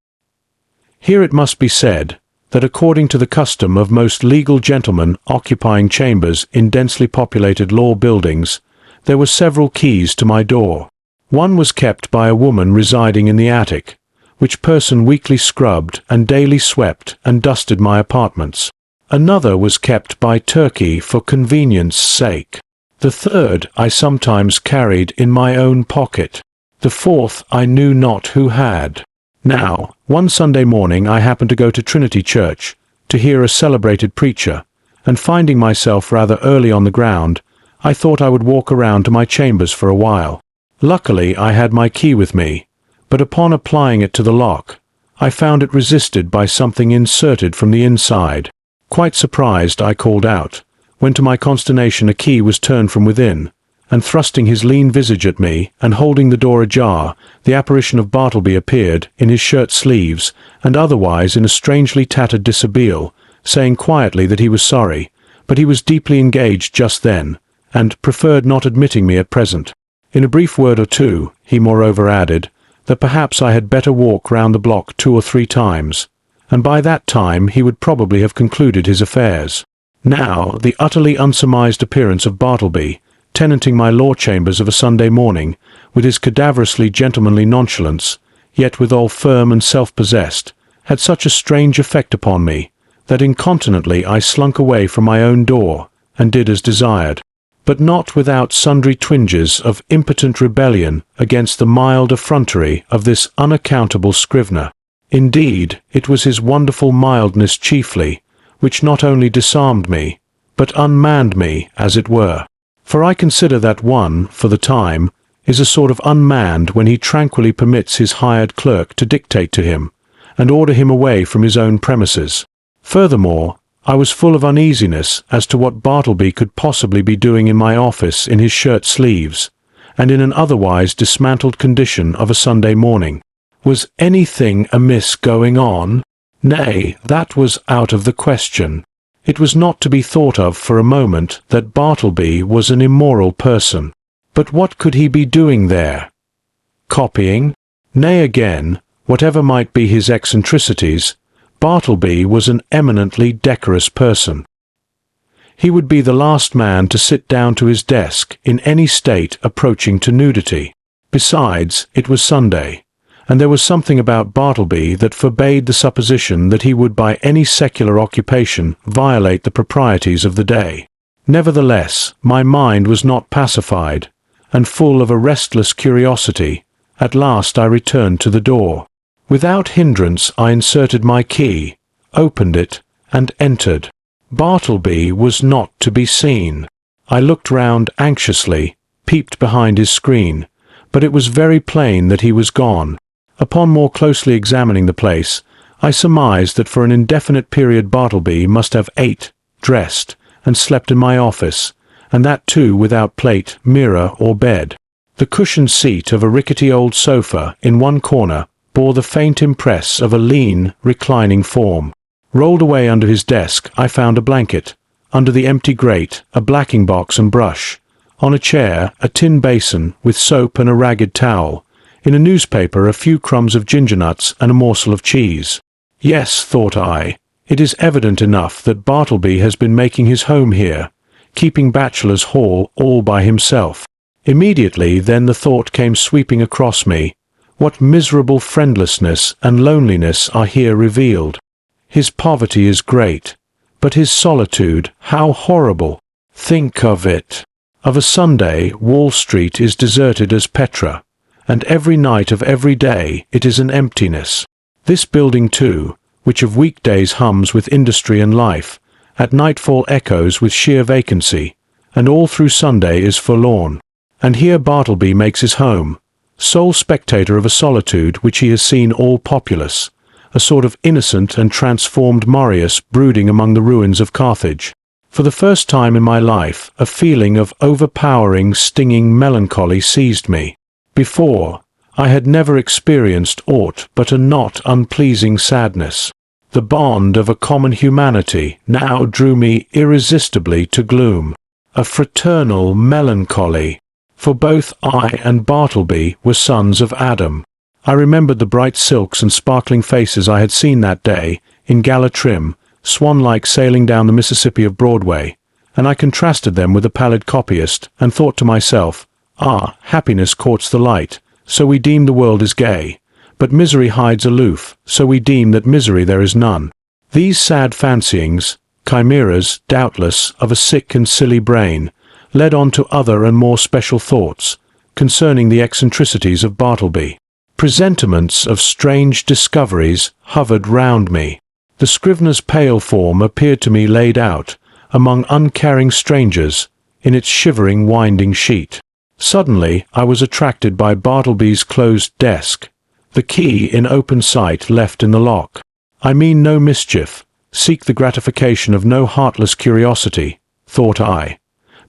Here it must be said that according to the custom of most legal gentlemen occupying chambers in densely populated law buildings, there were several keys to my door. One was kept by a woman residing in the attic, which person weekly scrubbed and daily swept and dusted my apartments. Another was kept by Turkey for convenience' sake. The third I sometimes carried in my own pocket. The fourth I knew not who had. Now, one Sunday morning I happened to go to Trinity Church to hear a celebrated preacher, and finding myself rather early on the ground, I thought I would walk around to my chambers for a while. Luckily I had my key with me, but upon applying it to the lock, I found it resisted by something inserted from the inside. Quite surprised, I called out, when to my consternation a key was turned from within, and thrusting his lean visage at me, and holding the door ajar, the apparition of Bartleby appeared, in his shirt sleeves, and otherwise in a strangely tattered dishabille, saying quietly that he was sorry, but he was deeply engaged just then, and preferred not admitting me at present. In a brief word or two, he moreover added, that perhaps I had better walk round the block 2 or 3 times, and by that time he would probably have concluded his affairs. Now, the utterly unsurmised appearance of Bartleby, tenanting my law chambers of a Sunday morning, with his cadaverously gentlemanly nonchalance, yet withal firm and self-possessed, had such a strange effect upon me, that incontinently I slunk away from my own door, and did as desired, but not without sundry twinges of impotent rebellion against the mild effrontery of this unaccountable scrivener. Indeed, it was his wonderful mildness chiefly, which not only disarmed me, but unmanned me, as it were. For I consider that one, for the time, is a sort of unmanned when he tranquilly permits his hired clerk to dictate to him, and order him away from his own premises. Furthermore, I was full of uneasiness as to what Bartleby could possibly be doing in my office in his shirt sleeves, and in an otherwise dismantled condition of a Sunday morning. Was anything amiss going on? Nay, that was out of the question. It was not to be thought of for a moment that Bartleby was an immoral person. But what could he be doing there? Copying? Nay, again, whatever might be his eccentricities, Bartleby was an eminently decorous person. He would be the last man to sit down to his desk in any state approaching to nudity. Besides, it was Sunday, and there was something about Bartleby that forbade the supposition that he would by any secular occupation violate the proprieties of the day. Nevertheless, my mind was not pacified, and full of a restless curiosity, at last I returned to the door. Without hindrance I inserted my key, opened it, and entered. Bartleby was not to be seen. I looked round anxiously, peeped behind his screen, but it was very plain that he was gone. Upon more closely examining the place, I surmised that for an indefinite period Bartleby must have ate, dressed, and slept in my office, and that too without plate, mirror, or bed. The cushioned seat of a rickety old sofa in one corner bore the faint impress of a lean, reclining form. Rolled away under his desk I found a blanket, under the empty grate a blacking box and brush, on a chair a tin basin with soap and a ragged towel, in a newspaper a few crumbs of ginger nuts and a morsel of cheese. Yes, thought I, it is evident enough that Bartleby has been making his home here, keeping bachelor's hall all by himself. Immediately then the thought came sweeping across me, what miserable friendlessness and loneliness are here revealed. His poverty is great, but his solitude, how horrible! Think of it. Of a Sunday, Wall Street is deserted as Petra, and every night of every day it is an emptiness. This building too, which of weekdays hums with industry and life, at nightfall echoes with sheer vacancy, and all through Sunday is forlorn. And here Bartleby makes his home, sole spectator of a solitude which he has seen all populous, a sort of innocent and transformed Marius brooding among the ruins of Carthage. For the first time in my life, a feeling of overpowering, stinging melancholy seized me. Before, I had never experienced aught but a not unpleasing sadness. The bond of a common humanity now drew me irresistibly to gloom. A fraternal melancholy. For both I and Bartleby were sons of Adam. I remembered the bright silks and sparkling faces I had seen that day, in gala trim, swan-like sailing down the Mississippi of Broadway, and I contrasted them with the pallid copyist, and thought to myself, ah, happiness courts the light, so we deem the world is gay, but misery hides aloof, so we deem that misery there is none. These sad fancyings, chimeras, doubtless, of a sick and silly brain, led on to other and more special thoughts, concerning the eccentricities of Bartleby. Presentiments of strange discoveries hovered round me. The Scrivener's pale form appeared to me laid out, among uncaring strangers, in its shivering winding sheet. Suddenly I was attracted by Bartleby's closed desk, the key in open sight left in the lock. I mean no mischief, seek the gratification of no heartless curiosity, thought I.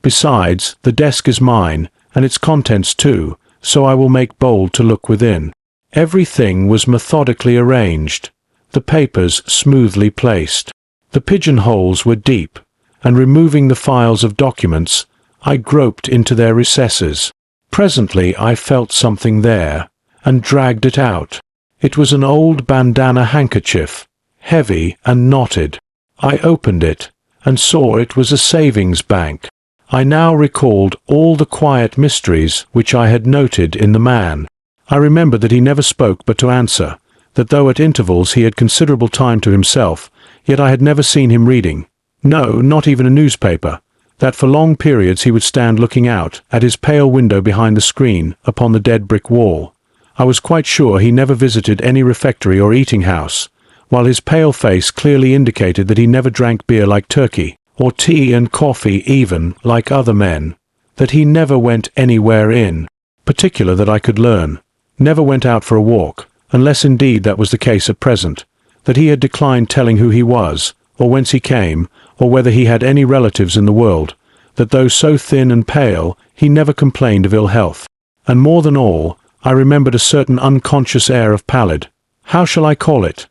Besides, the desk is mine, and its contents too, so I will make bold to look within. Everything was methodically arranged, the papers smoothly placed. The pigeonholes were deep, and removing the files of documents, I groped into their recesses. Presently I felt something there, and dragged it out. It was an old bandana handkerchief, heavy and knotted. I opened it, and saw it was a savings bank. I now recalled all the quiet mysteries which I had noted in the man. I remembered that he never spoke but to answer, that though at intervals he had considerable time to himself, yet I had never seen him reading. No, not even a newspaper. That for long periods he would stand looking out, at his pale window behind the screen, upon the dead brick wall. I was quite sure he never visited any refectory or eating house, while his pale face clearly indicated that he never drank beer like Turkey, or tea and coffee even, like other men, that he never went anywhere in particular that I could learn, never went out for a walk, unless indeed that was the case at present, that he had declined telling who he was, or whence he came, or whether he had any relatives in the world, that though so thin and pale, he never complained of ill health. And more than all, I remembered a certain unconscious air of pallid, how shall I call it?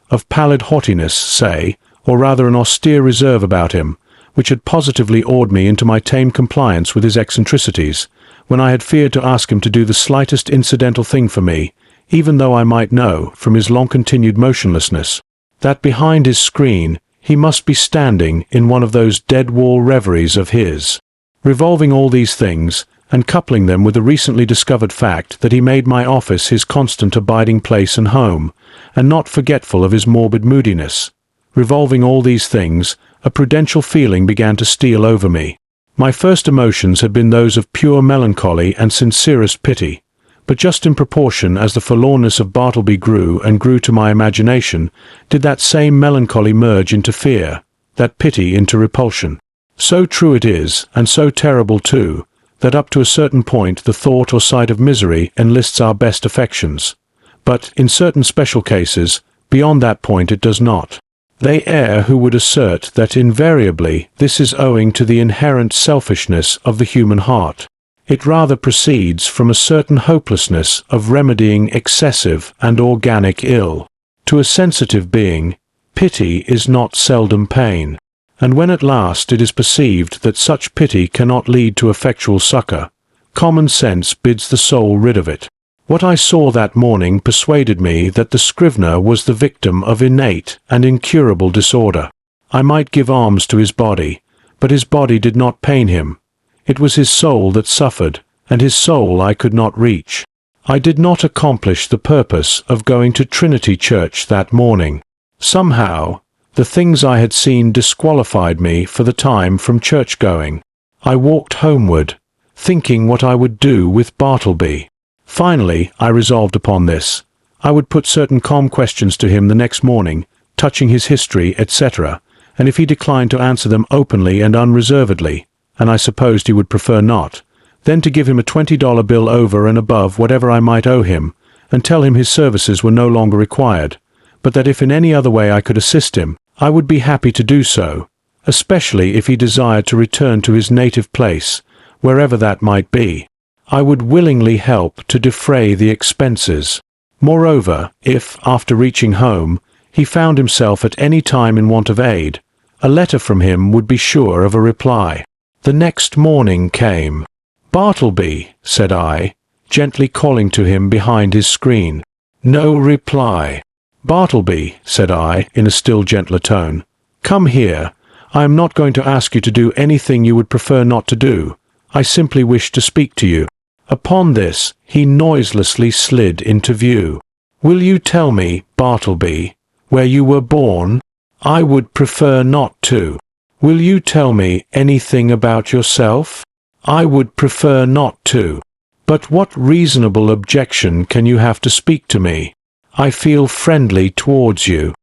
Of pallid haughtiness, say, or rather an austere reserve about him, which had positively awed me into my tame compliance with his eccentricities, when I had feared to ask him to do the slightest incidental thing for me, even though I might know, from his long-continued motionlessness, that behind his screen he must be standing in one of those dead-wall reveries of his. Revolving all these things, and coupling them with the recently discovered fact that he made my office his constant abiding place and home, and not forgetful of his morbid moodiness. Revolving all these things, a prudential feeling began to steal over me. My first emotions had been those of pure melancholy and sincerest pity, but just in proportion as the forlornness of Bartleby grew and grew to my imagination, did that same melancholy merge into fear, that pity into repulsion. So true it is, and so terrible too, that up to a certain point the thought or sight of misery enlists our best affections. But, in certain special cases, beyond that point it does not. They err who would assert that invariably this is owing to the inherent selfishness of the human heart. It rather proceeds from a certain hopelessness of remedying excessive and organic ill. To a sensitive being, pity is not seldom pain, and when at last it is perceived that such pity cannot lead to effectual succor, common sense bids the soul rid of it. What I saw that morning persuaded me that the Scrivener was the victim of innate and incurable disorder. I might give alms to his body, but his body did not pain him. It was his soul that suffered, and his soul I could not reach. I did not accomplish the purpose of going to Trinity Church that morning. Somehow, the things I had seen disqualified me for the time from church-going. I walked homeward, thinking what I would do with Bartleby. Finally, I resolved upon this. I would put certain calm questions to him the next morning, touching his history, etc., and if he declined to answer them openly and unreservedly, and I supposed he would prefer not, then to give him a $20 bill over and above whatever I might owe him, and tell him his services were no longer required, but that if in any other way I could assist him, I would be happy to do so, especially if he desired to return to his native place, wherever that might be. I would willingly help to defray the expenses. Moreover, if, after reaching home, he found himself at any time in want of aid, a letter from him would be sure of a reply. The next morning came. "Bartleby," said I, gently calling to him behind his screen. No reply. "Bartleby," said I, in a still gentler tone, "come here. I am not going to ask you to do anything you would prefer not to do. I simply wish to speak to you." Upon this, he noiselessly slid into view. "Will you tell me, Bartleby, where you were born?" "I would prefer not to." "Will you tell me anything about yourself?" "I would prefer not to." "But what reasonable objection can you have to speak to me? I feel friendly towards you."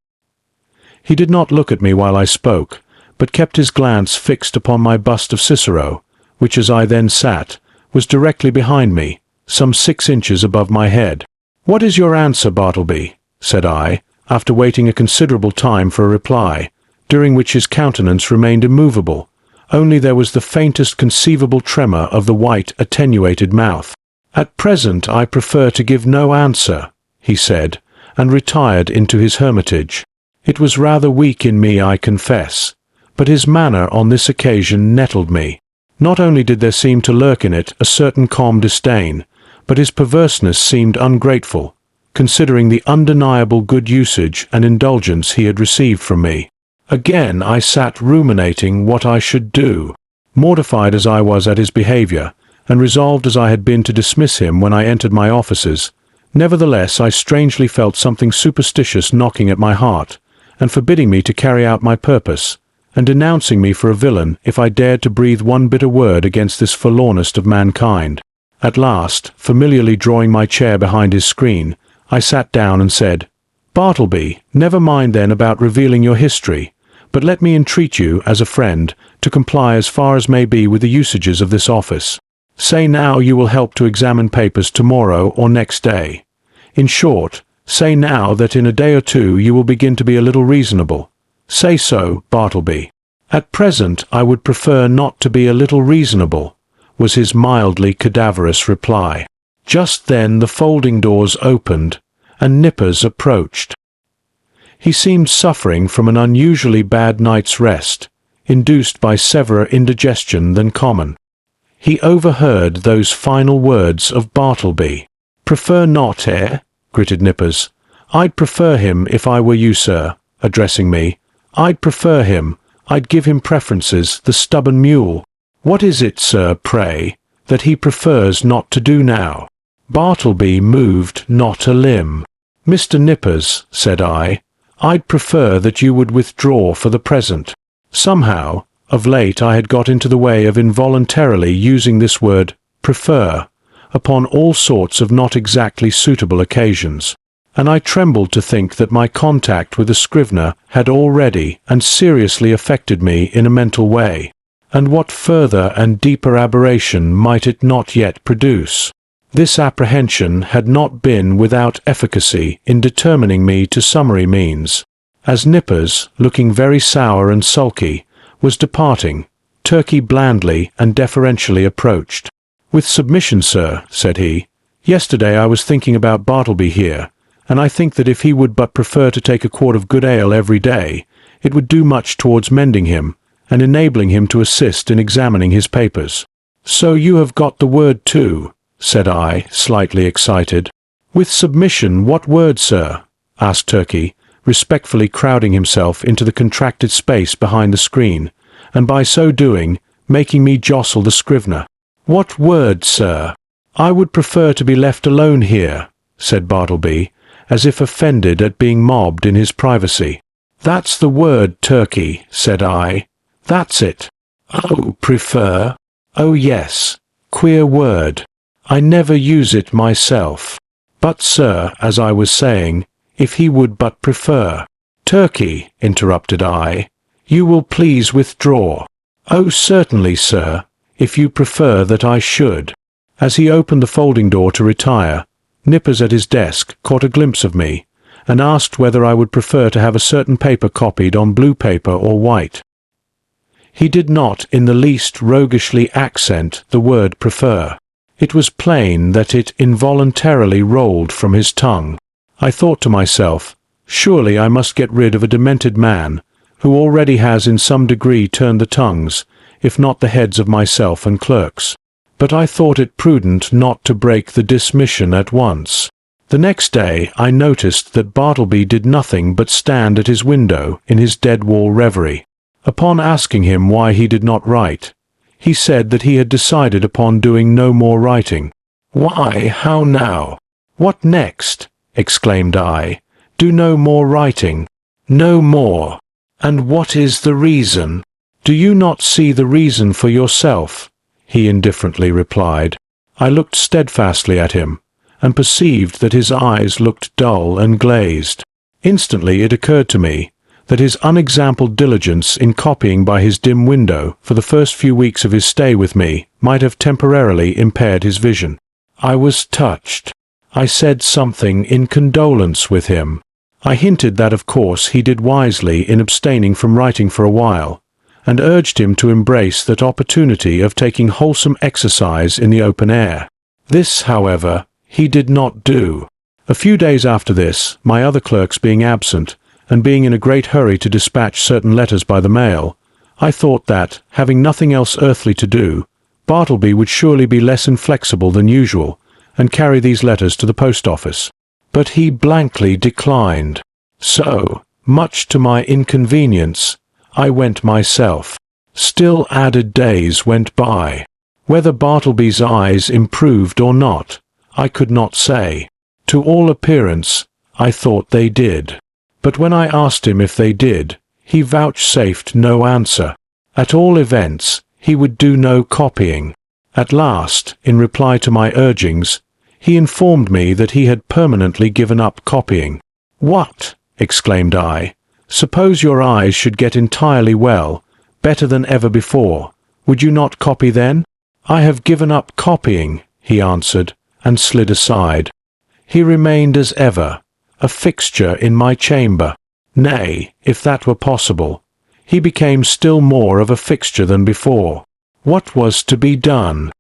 He did not look at me while I spoke, but kept his glance fixed upon my bust of Cicero, which, as I then sat, was directly behind me, some 6 inches above my head. "What is your answer, Bartleby?" said I, after waiting a considerable time for a reply, during which his countenance remained immovable, only there was the faintest conceivable tremor of the white, attenuated mouth. "At present I prefer to give no answer," he said, and retired into his hermitage. It was rather weak in me, I confess, but his manner on this occasion nettled me. Not only did there seem to lurk in it a certain calm disdain, but his perverseness seemed ungrateful, considering the undeniable good usage and indulgence he had received from me. Again I sat ruminating what I should do, mortified as I was at his behavior, and resolved as I had been to dismiss him when I entered my offices. Nevertheless, I strangely felt something superstitious knocking at my heart, and forbidding me to carry out my purpose, and denouncing me for a villain if I dared to breathe one bitter word against this forlornest of mankind. At last, familiarly drawing my chair behind his screen, I sat down and said, "Bartleby, never mind then about revealing your history, but let me entreat you, as a friend, to comply as far as may be with the usages of this office. Say now you will help to examine papers tomorrow or next day. In short, say now that in a day or two you will begin to be a little reasonable. Say so, Bartleby." "At present I would prefer not to be a little reasonable," was his mildly cadaverous reply. Just then the folding doors opened, and Nippers approached. He seemed suffering from an unusually bad night's rest, induced by severer indigestion than common. He overheard those final words of Bartleby. "Prefer not, eh?" gritted Nippers. "I'd prefer him if I were you, sir," addressing me. "I'd prefer him. I'd give him preferences, the stubborn mule." "What is it, sir, pray?" that he prefers not to do now. Bartleby moved not a limb. "Mr. Nippers," said I, "I'd prefer that you would withdraw for the present." Somehow, of late I had got into the way of involuntarily using this word, prefer, upon all sorts of not exactly suitable occasions, and I trembled to think that my contact with the Scrivener had already and seriously affected me in a mental way, and what further and deeper aberration might it not yet produce? This apprehension had not been without efficacy in determining me to summary means. As Nippers, looking very sour and sulky, was departing, Turkey blandly and deferentially approached. "With submission, sir," said he, "yesterday I was thinking about Bartleby here, and I think that if he would but prefer to take a quart of good ale every day, it would do much towards mending him, and enabling him to assist in examining his papers." "So you have got the word too?" said I, slightly excited. "With submission, what word, sir?" asked Turkey, respectfully crowding himself into the contracted space behind the screen, and by so doing, making me jostle the Scrivener. "What word, sir?" "I would prefer to be left alone here," said Bartleby, as if offended at being mobbed in his privacy. "That's the word, Turkey," said I. "That's it." "Oh, prefer? Oh yes, queer word. I never use it myself. But, sir, as I was saying, if he would but prefer—" "Turkey," interrupted I, "you will please withdraw." "Oh, certainly, sir, if you prefer that I should." As he opened the folding door to retire, Nippers at his desk caught a glimpse of me, and asked whether I would prefer to have a certain paper copied on blue paper or white. He did not in the least roguishly accent the word prefer. It was plain that it involuntarily rolled from his tongue. I thought to myself, surely I must get rid of a demented man, who already has in some degree turned the tongues, if not the heads of myself and clerks. But I thought it prudent not to break the dismission at once. The next day I noticed that Bartleby did nothing but stand at his window in his dead-wall reverie. Upon asking him why he did not write, he said that he had decided upon doing no more writing. "Why, how now? What next?" exclaimed I. "Do no more writing?" "No more. And what is the reason?" "Do you not see the reason for yourself?" he indifferently replied. I looked steadfastly at him, and perceived that his eyes looked dull and glazed. Instantly it occurred to me that his unexampled diligence in copying by his dim window for the first few weeks of his stay with me might have temporarily impaired his vision. I was touched. I said something in condolence with him. I hinted that of course he did wisely in abstaining from writing for a while, and urged him to embrace that opportunity of taking wholesome exercise in the open air. This, however, he did not do. A few days after this, my other clerks being absent, and being in a great hurry to dispatch certain letters by the mail, I thought that, having nothing else earthly to do, Bartleby would surely be less inflexible than usual, and carry these letters to the post office. But he blankly declined. So, much to my inconvenience, I went myself. Still added days went by. Whether Bartleby's eyes improved or not, I could not say. To all appearance, I thought they did. But when I asked him if they did, he vouchsafed no answer. At all events, he would do no copying. At last, in reply to my urgings, he informed me that he had permanently given up copying. "What?" exclaimed I. "Suppose your eyes should get entirely well, better than ever before, would you not copy then?" "I have given up copying," he answered, and slid aside. He remained as ever, a fixture in my chamber. Nay, if that were possible, he became still more of a fixture than before. What was to be done?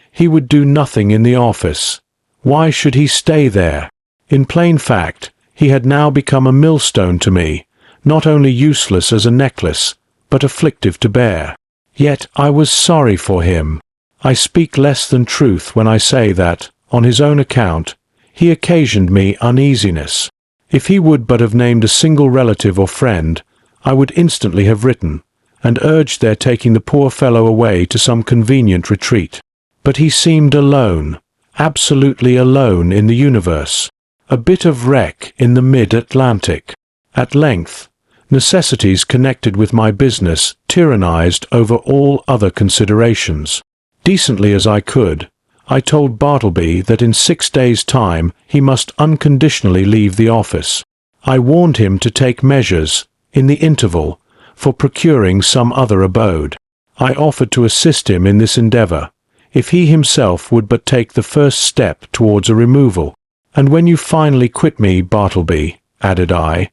He would do nothing in the office. Why should he stay there? In plain fact, he had now become a millstone to me, not only useless as a necklace, but afflictive to bear. Yet I was sorry for him. I speak less than truth when I say that, on his own account, he occasioned me uneasiness. If he would but have named a single relative or friend, I would instantly have written, and urged their taking the poor fellow away to some convenient retreat. But he seemed alone, absolutely alone in the universe, a bit of wreck in the mid-Atlantic. At length, necessities connected with my business tyrannized over all other considerations. Decently as I could, I told Bartleby that in 6 days' time he must unconditionally leave the office. I warned him to take measures, in the interval, for procuring some other abode. I offered to assist him in this endeavor, if he himself would but take the first step towards a removal. And when you finally quit me, Bartleby, added I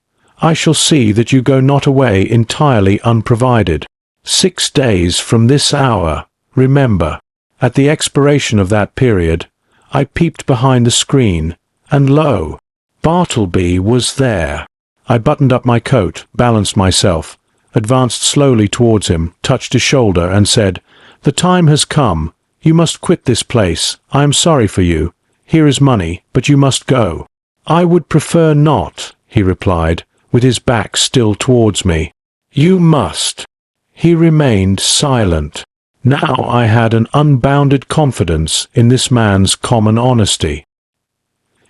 shall see that you go not away entirely unprovided. 6 days from this hour, remember. At the expiration of that period, I peeped behind the screen, and lo! Bartleby was there. I buttoned up my coat, balanced myself, advanced slowly towards him, touched his shoulder, and said, "The time has come. You must quit this place. I am sorry for you. Here is money, but you must go." "I would prefer not," he replied, with his back still towards me. "You must." He remained silent. Now I had an unbounded confidence in this man's common honesty.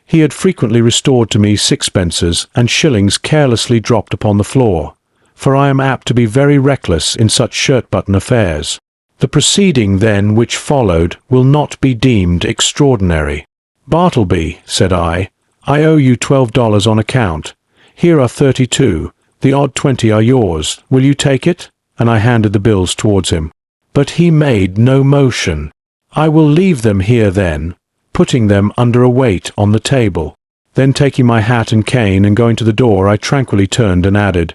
He had frequently restored to me sixpences and shillings carelessly dropped upon the floor, for I am apt to be very reckless in such shirt-button affairs. The proceeding then which followed will not be deemed extraordinary. "Bartleby," said I owe you $12 on account. Here are 32, the odd 20 are yours. Will you take it?" And I handed the bills towards him. But he made no motion. "I will leave them here then," putting them under a weight on the table. Then taking my hat and cane and going to the door, I tranquilly turned and added,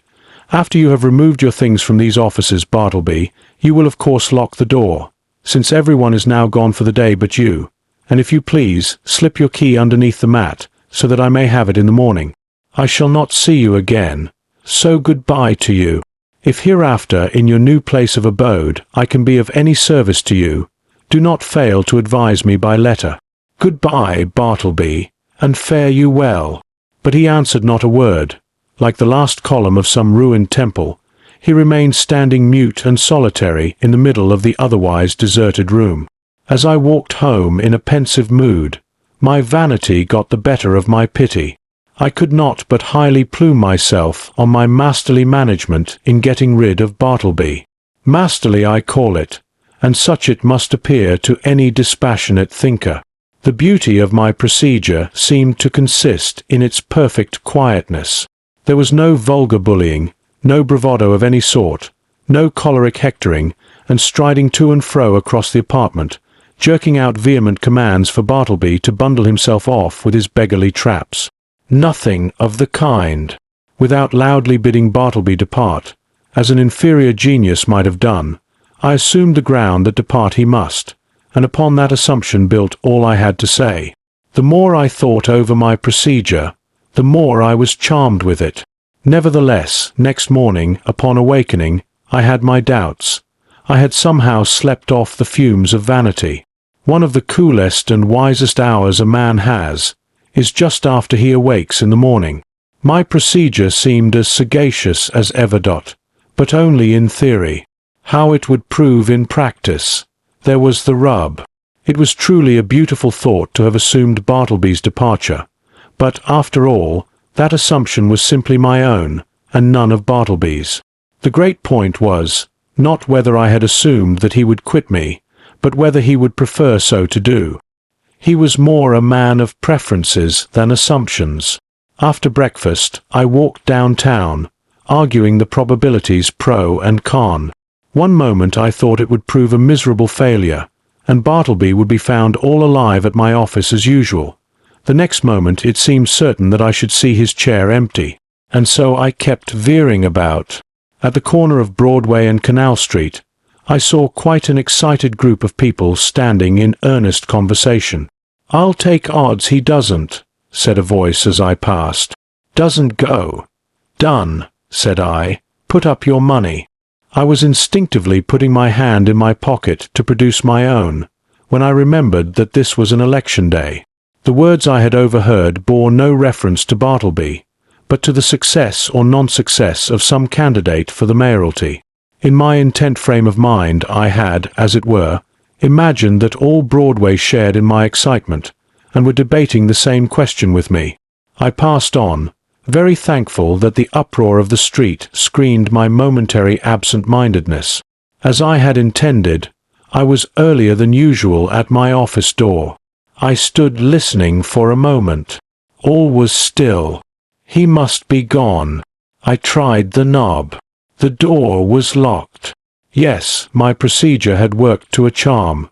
"After you have removed your things from these offices, Bartleby, you will of course lock the door, since everyone is now gone for the day but you, and if you please, slip your key underneath the mat, so that I may have it in the morning. I shall not see you again, so good-bye to you. If hereafter in your new place of abode I can be of any service to you, do not fail to advise me by letter. Good-bye, Bartleby, and fare you well." But he answered not a word. Like the last column of some ruined temple, he remained standing mute and solitary in the middle of the otherwise deserted room. As I walked home in a pensive mood, my vanity got the better of my pity. I could not but highly plume myself on my masterly management in getting rid of Bartleby. Masterly I call it, and such it must appear to any dispassionate thinker. The beauty of my procedure seemed to consist in its perfect quietness. There was no vulgar bullying, no bravado of any sort, no choleric hectoring, and striding to and fro across the apartment, jerking out vehement commands for Bartleby to bundle himself off with his beggarly traps. Nothing of the kind. Without loudly bidding Bartleby depart, as an inferior genius might have done, I assumed the ground that depart he must, and upon that assumption built all I had to say. The more I thought over my procedure, the more I was charmed with it. Nevertheless, next morning, upon awakening, I had my doubts. I had somehow slept off the fumes of vanity. One of the coolest and wisest hours a man has is just after he awakes in the morning. My procedure seemed as sagacious as ever, but only in theory. How it would prove in practice, there was the rub. It was truly a beautiful thought to have assumed Bartleby's departure, but, after all, that assumption was simply my own, and none of Bartleby's. The great point was, not whether I had assumed that he would quit me, but whether he would prefer so to do. He was more a man of preferences than assumptions. After breakfast, I walked downtown, arguing the probabilities pro and con. One moment I thought it would prove a miserable failure, and Bartleby would be found all alive at my office as usual. The next moment it seemed certain that I should see his chair empty, and so I kept veering about. At the corner of Broadway and Canal Street, I saw quite an excited group of people standing in earnest conversation. "I'll take odds he doesn't," said a voice as I passed. "Doesn't go." "Done," said I. "Put up your money." I was instinctively putting my hand in my pocket to produce my own, when I remembered that this was an election day. The words I had overheard bore no reference to Bartleby, but to the success or non-success of some candidate for the mayoralty. In my intent frame of mind I had, as it were, imagined that all Broadway shared in my excitement, and were debating the same question with me. I passed on, very thankful that the uproar of the street screened my momentary absent-mindedness. As I had intended, I was earlier than usual at my office door. I stood listening for a moment. All was still. He must be gone. I tried the knob. The door was locked. Yes, my procedure had worked to a charm.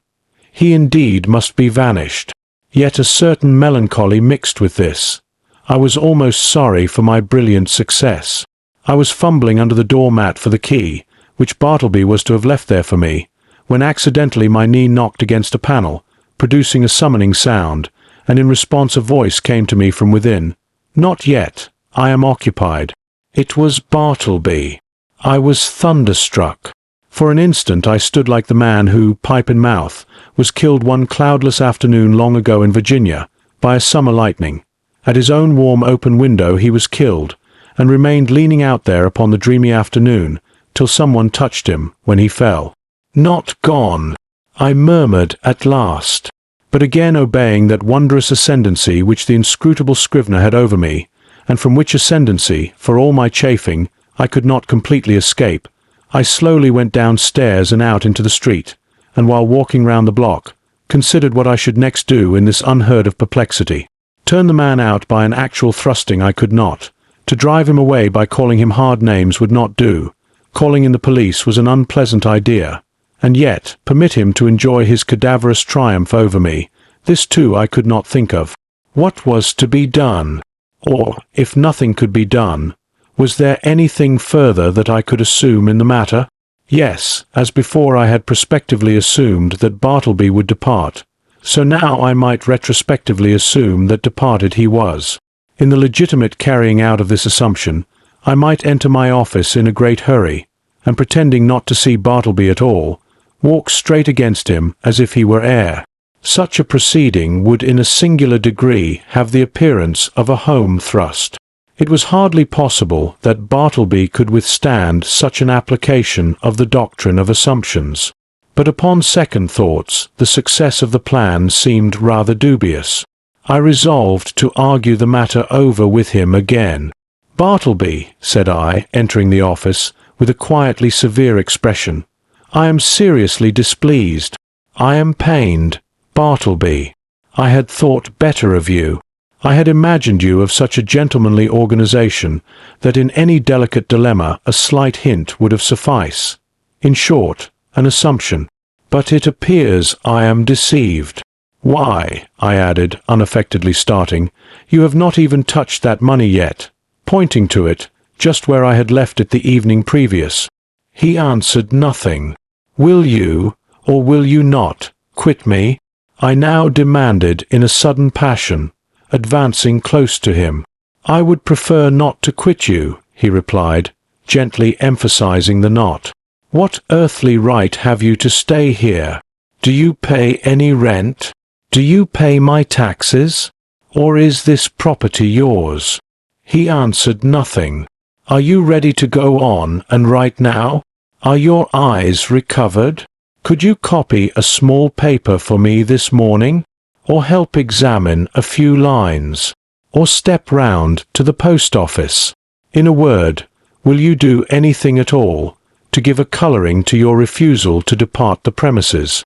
He indeed must be vanished. Yet a certain melancholy mixed with this. I was almost sorry for my brilliant success. I was fumbling under the doormat for the key, which Bartleby was to have left there for me, when accidentally my knee knocked against a panel, producing a summoning sound, and in response a voice came to me from within. "Not yet. I am occupied." It was Bartleby. I was thunderstruck. For an instant I stood like the man who, pipe in mouth, was killed one cloudless afternoon long ago in Virginia, by a summer lightning. At his own warm open window he was killed, and remained leaning out there upon the dreamy afternoon, till someone touched him when he fell. "Not gone," I murmured at last, but again obeying that wondrous ascendancy which the inscrutable Scrivener had over me, and from which ascendancy, for all my chafing, I could not completely escape, I slowly went downstairs and out into the street, and while walking round the block, considered what I should next do in this unheard-of perplexity. Turn the man out by an actual thrusting I could not. To drive him away by calling him hard names would not do. Calling in the police was an unpleasant idea. And yet, permit him to enjoy his cadaverous triumph over me. This too I could not think of. What was to be done? Or, if nothing could be done, was there anything further that I could assume in the matter? Yes, as before I had prospectively assumed that Bartleby would depart, so now I might retrospectively assume that departed he was. In the legitimate carrying out of this assumption, I might enter my office in a great hurry, and pretending not to see Bartleby at all, walk straight against him as if he were air. Such a proceeding would in a singular degree have the appearance of a home thrust. It was hardly possible that Bartleby could withstand such an application of the doctrine of assumptions. But upon second thoughts, the success of the plan seemed rather dubious. I resolved to argue the matter over with him again. "Bartleby," said I, entering the office, with a quietly severe expression, "I am seriously displeased. I am pained. Bartleby, I had thought better of you. I had imagined you of such a gentlemanly organization that in any delicate dilemma a slight hint would have sufficed. In short, an assumption. But it appears I am deceived. Why," I added, unaffectedly starting, "you have not even touched that money yet," pointing to it, just where I had left it the evening previous. He answered nothing. "Will you, or will you not, quit me?" I now demanded in a sudden passion, advancing close to him. "I would prefer not to quit you," he replied, gently emphasizing the not. "What earthly right have you to stay here? Do you pay any rent? Do you pay my taxes? Or is this property yours?" He answered nothing. "Are you ready to go on, and right now? Are your eyes recovered? Could you copy a small paper for me this morning? Or help examine a few lines? Or step round to the post office? In a word, will you do anything at all to give a colouring to your refusal to depart the premises?"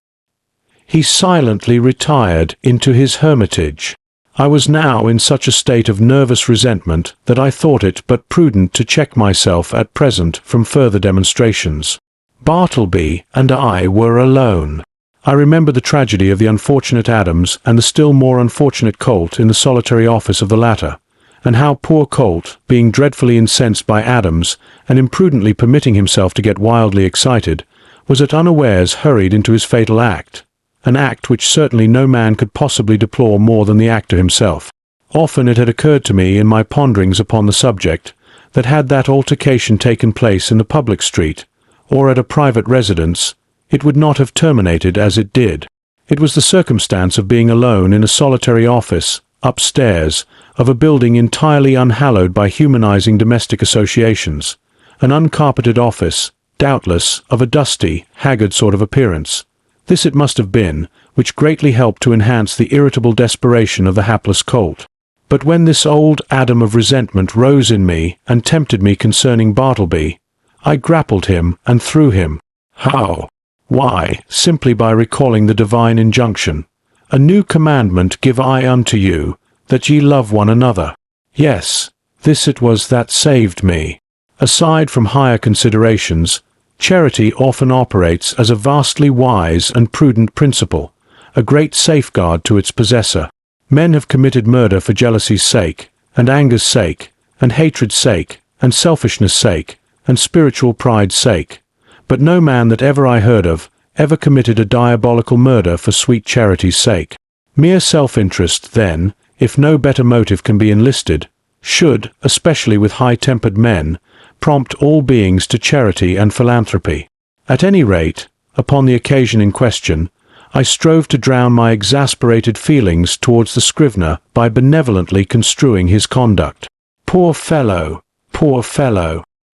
He silently retired into his hermitage. I was now in such a state of nervous resentment that I thought it but prudent to check myself at present from further demonstrations. Bartleby and I were alone. I remember the tragedy of the unfortunate Adams and the still more unfortunate Colt in the solitary office of the latter, and how poor Colt, being dreadfully incensed by Adams, and imprudently permitting himself to get wildly excited, was at unawares hurried into his fatal act, an act which certainly no man could possibly deplore more than the actor himself. Often it had occurred to me in my ponderings upon the subject, that had that altercation taken place in the public street, or at a private residence, it would not have terminated as it did. It was the circumstance of being alone in a solitary office, upstairs, of a building entirely unhallowed by humanizing domestic associations, an uncarpeted office, doubtless, of a dusty, haggard sort of appearance, This it must have been, which greatly helped to enhance the irritable desperation of the hapless colt. But when this old Adam of resentment rose in me and tempted me concerning Bartleby, I grappled him and threw him. How? Why, simply by recalling the divine injunction, "A new commandment give I unto you, that ye love one another." Yes, this it was that saved me. Aside from higher considerations, charity often operates as a vastly wise and prudent principle, a great safeguard to its possessor. Men have committed murder for jealousy's sake, and anger's sake, and hatred's sake, and selfishness' sake, and spiritual pride's sake. But no man that ever I heard of ever committed a diabolical murder for sweet charity's sake. Mere self-interest, then, if no better motive can be enlisted, should, especially with high-tempered men, prompt all beings to charity and philanthropy. At any rate, upon the occasion in question, I strove to drown my exasperated feelings towards the Scrivener by benevolently construing his conduct. Poor fellow,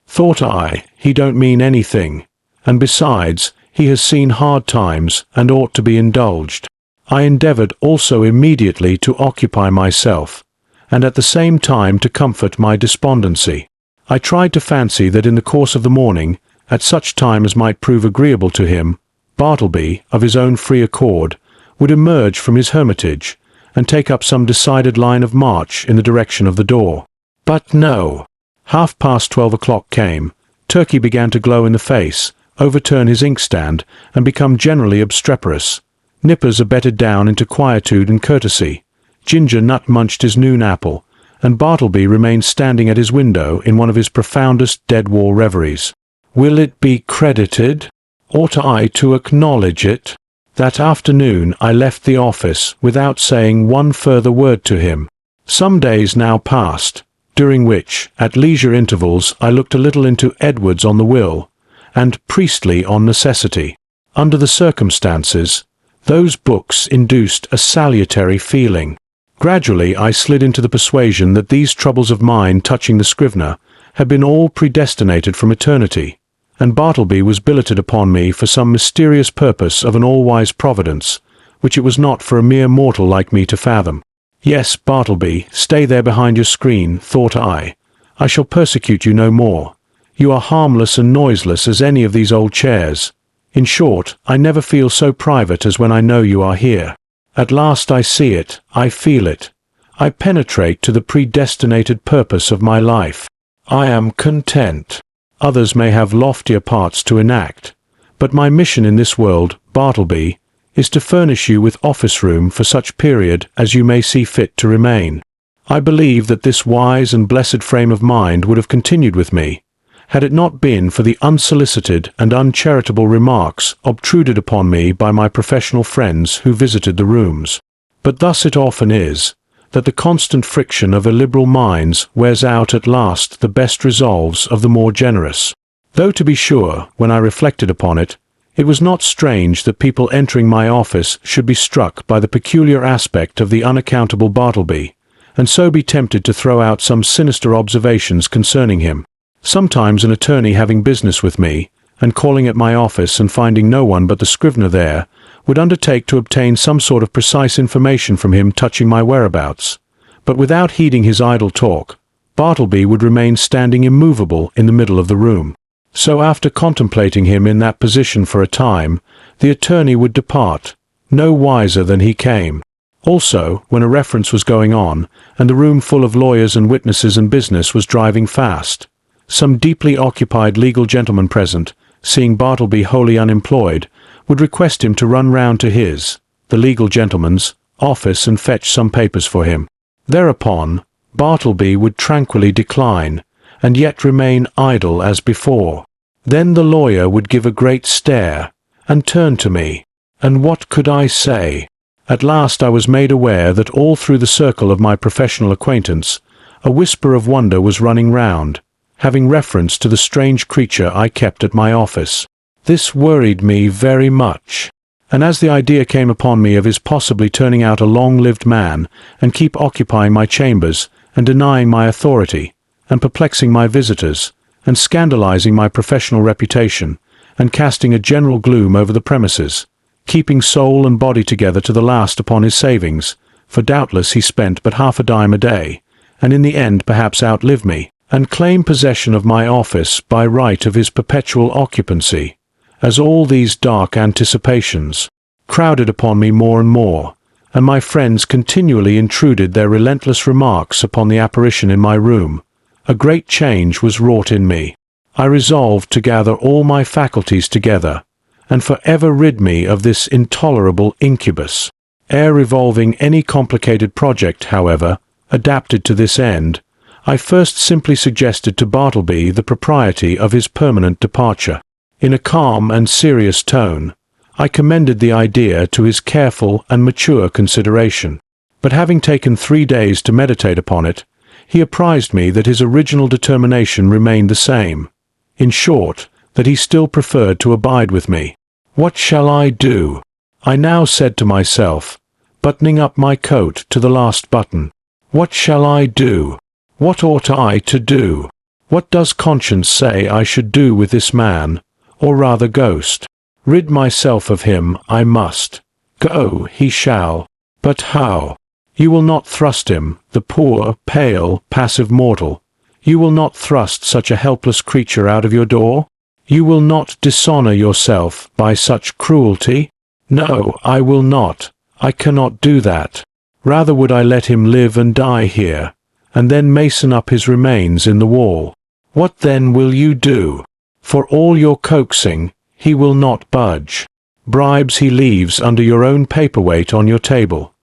thought I, he don't mean anything, and besides, he has seen hard times and ought to be indulged. I endeavoured also immediately to occupy myself, and at the same time to comfort my despondency. I tried to fancy that in the course of the morning, at such time as might prove agreeable to him, Bartleby, of his own free accord, would emerge from his hermitage, and take up some decided line of march in the direction of the door. But no. 12:30 o'clock came, Turkey began to glow in the face, overturn his inkstand, and become generally obstreperous. Nippers abetted down into quietude and courtesy. Ginger Nut munched his noon apple, and Bartleby remained standing at his window in one of his profoundest dead-wall reveries. Will it be credited? Ought I to acknowledge it? That afternoon I left the office without saying one further word to him. Some days now passed, during which, at leisure intervals, I looked a little into Edwards on the Will, and Priestley on Necessity. Under the circumstances, those books induced a salutary feeling. Gradually I slid into the persuasion that these troubles of mine touching the Scrivener had been all predestinated from eternity, and Bartleby was billeted upon me for some mysterious purpose of an all-wise providence, which it was not for a mere mortal like me to fathom. Yes, Bartleby, stay there behind your screen, thought I. I shall persecute you no more. You are harmless and noiseless as any of these old chairs. In short, I never feel so private as when I know you are here. At last I see it, I feel it. I penetrate to the predestinated purpose of my life. I am content. Others may have loftier parts to enact, but my mission in this world, Bartleby, is to furnish you with office room for such period as you may see fit to remain. I believe that this wise and blessed frame of mind would have continued with me, had it not been for the unsolicited and uncharitable remarks obtruded upon me by my professional friends who visited the rooms. But thus it often is, that the constant friction of illiberal minds wears out at last the best resolves of the more generous. Though to be sure, when I reflected upon it, it was not strange that people entering my office should be struck by the peculiar aspect of the unaccountable Bartleby, and so be tempted to throw out some sinister observations concerning him. Sometimes an attorney having business with me, and calling at my office and finding no one but the Scrivener there, would undertake to obtain some sort of precise information from him touching my whereabouts. But without heeding his idle talk, Bartleby would remain standing immovable in the middle of the room. So after contemplating him in that position for a time, the attorney would depart, no wiser than he came. Also, when a reference was going on, and the room full of lawyers and witnesses and business was driving fast, some deeply occupied legal gentleman present, seeing Bartleby wholly unemployed, would request him to run round to his, the legal gentleman's, office and fetch some papers for him. Thereupon, Bartleby would tranquilly decline, and yet remain idle as before. Then the lawyer would give a great stare, and turn to me, and what could I say? At last I was made aware that all through the circle of my professional acquaintance, a whisper of wonder was running round, having reference to the strange creature I kept at my office. This worried me very much, and as the idea came upon me of his possibly turning out a long-lived man, and keep occupying my chambers, and denying my authority, and perplexing my visitors, and scandalizing my professional reputation, and casting a general gloom over the premises, keeping soul and body together to the last upon his savings, for doubtless he spent but half a dime a day, and in the end perhaps outlived me, and claimed possession of my office by right of his perpetual occupancy, as all these dark anticipations crowded upon me more and more, and my friends continually intruded their relentless remarks upon the apparition in my room, a great change was wrought in me. I resolved to gather all my faculties together, and for ever rid me of this intolerable incubus. Ere revolving any complicated project, however, adapted to this end, I first simply suggested to Bartleby the propriety of his permanent departure. In a calm and serious tone, I commended the idea to his careful and mature consideration. But having taken 3 days to meditate upon it, he apprised me that his original determination remained the same. In short, that he still preferred to abide with me. What shall I do? I now said to myself, buttoning up my coat to the last button. What shall I do? What ought I to do? What does conscience say I should do with this man, or rather ghost? Rid myself of him I must. Go he shall. But how? You will not thrust him, the poor, pale, passive mortal. You will not thrust such a helpless creature out of your door? You will not dishonor yourself by such cruelty? No, I will not. I cannot do that. Rather would I let him live and die here, and then mason up his remains in the wall. What then will you do? For all your coaxing, he will not budge. Bribes he leaves under your own paperweight on your table.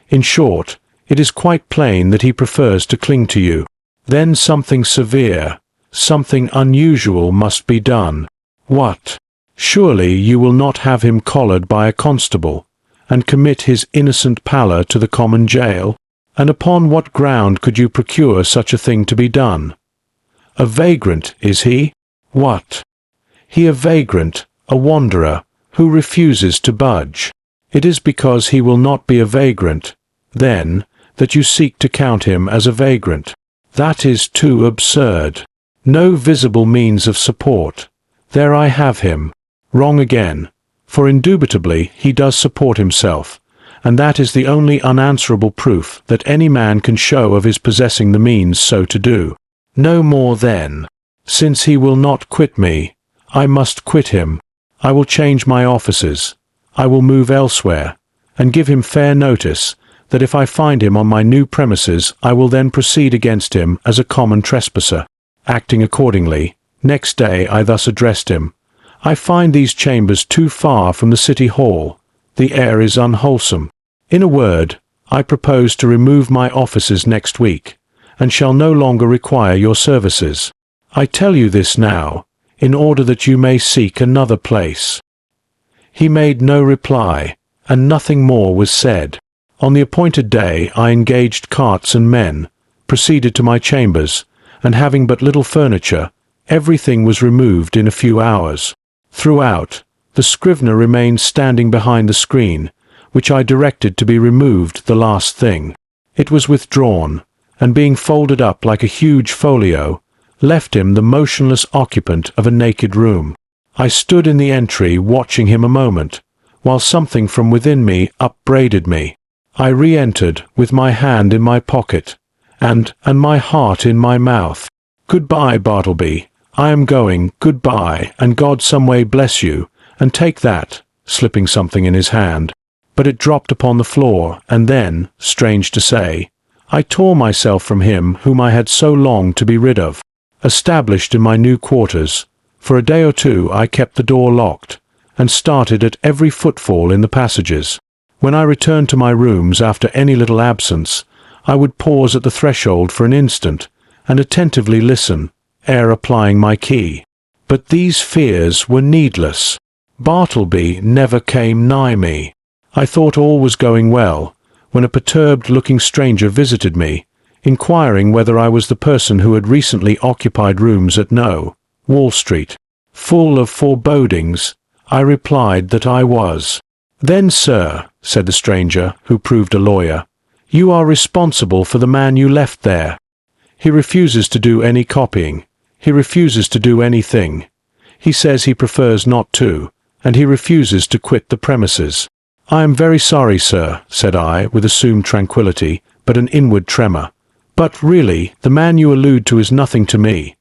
In short, it is quite plain that he prefers to cling to you. Then something severe, something unusual must be done. What? Surely you will not have him collared by a constable, and commit his innocent pallor to the common jail? And upon what ground could you procure such a thing to be done? A vagrant, is he? What? He a vagrant, a wanderer, who refuses to budge. It is because he will not be a vagrant, then, that you seek to count him as a vagrant. That is too absurd. No visible means of support. There I have him. Wrong again, for indubitably he does support himself, and that is the only unanswerable proof that any man can show of his possessing the means so to do. No more then. Since he will not quit me, I must quit him. I will change my offices. I will move elsewhere, and give him fair notice that if I find him on my new premises I will then proceed against him as a common trespasser. Acting accordingly, next day I thus addressed him. I find these chambers too far from the city hall. The air is unwholesome. In a word, I propose to remove my offices next week, and shall no longer require your services. I tell you this now, in order that you may seek another place. He made no reply, and nothing more was said. On the appointed day I engaged carts and men, proceeded to my chambers, and having but little furniture, everything was removed in a few hours. Throughout, the Scrivener remained standing behind the screen, which I directed to be removed the last thing. It was withdrawn, and being folded up like a huge folio, left him the motionless occupant of a naked room. I stood in the entry watching him a moment, while something from within me upbraided me. I re-entered with my hand in my pocket, and my heart in my mouth. Goodbye, Bartleby. I am going. Goodbye, and God some way bless you, and take that, slipping something in his hand. But it dropped upon the floor, and then, strange to say, I tore myself from him whom I had so longed to be rid of. Established in my new quarters, for a day or two I kept the door locked, and started at every footfall in the passages. When I returned to my rooms after any little absence, I would pause at the threshold for an instant, and attentively listen, ere applying my key. But these fears were needless. Bartleby never came nigh me. I thought all was going well, when a perturbed-looking stranger visited me, inquiring whether I was the person who had recently occupied rooms at No. Wall Street. Full of forebodings, I replied that I was. "Then, sir," said the stranger, who proved a lawyer, "you are responsible for the man you left there. He refuses to do any copying. He refuses to do anything. He says he prefers not to, and he refuses to quit the premises. "I am very sorry, sir," said I, with assumed tranquillity, but an inward tremor. "But really, the man you allude to is nothing to me.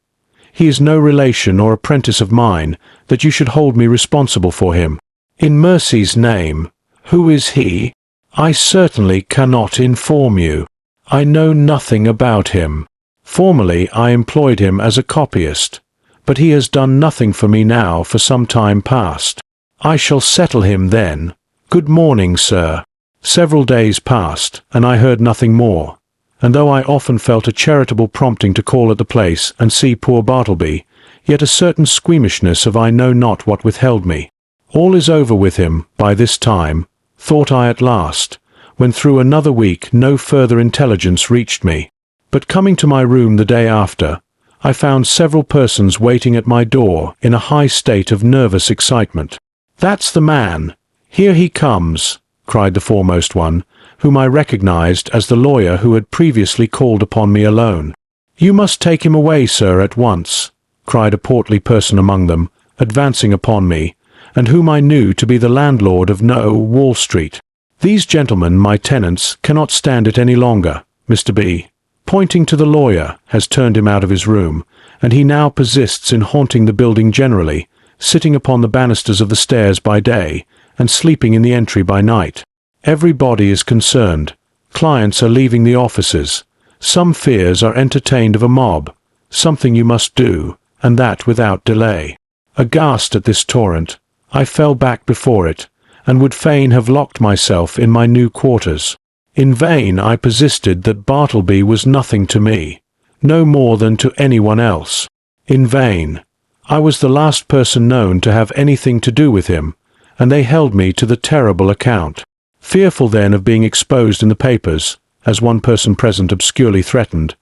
He is no relation or apprentice of mine, that you should hold me responsible for him. In mercy's name, who is he?" "I certainly cannot inform you. I know nothing about him. Formerly I employed him as a copyist, but he has done nothing for me now for some time past. I shall settle him then. Good morning, sir." Several days passed, and I heard nothing more, and though I often felt a charitable prompting to call at the place and see poor Bartleby, yet a certain squeamishness of I know not what withheld me. All is over with him by this time, thought I at last, when through another week no further intelligence reached me. But coming to my room the day after, I found several persons waiting at my door in a high state of nervous excitement. "That's the man! Here he comes!" cried the foremost one, whom I recognized as the lawyer who had previously called upon me alone. "You must take him away, sir, at once," cried a portly person among them, advancing upon me, and whom I knew to be the landlord of No. Wall Street. "These gentlemen, my tenants, cannot stand it any longer. Mr. B., pointing to the lawyer, has turned him out of his room, and he now persists in haunting the building generally, sitting upon the banisters of the stairs by day, and sleeping in the entry by night. Everybody is concerned. Clients are leaving the offices. Some fears are entertained of a mob. Something you must do, and that without delay." Aghast at this torrent, I fell back before it, and would fain have locked myself in my new quarters. In vain I persisted that Bartleby was nothing to me, no more than to anyone else. In vain. I was the last person known to have anything to do with him, and they held me to the terrible account. Fearful then of being exposed in the papers, as one person present obscurely threatened,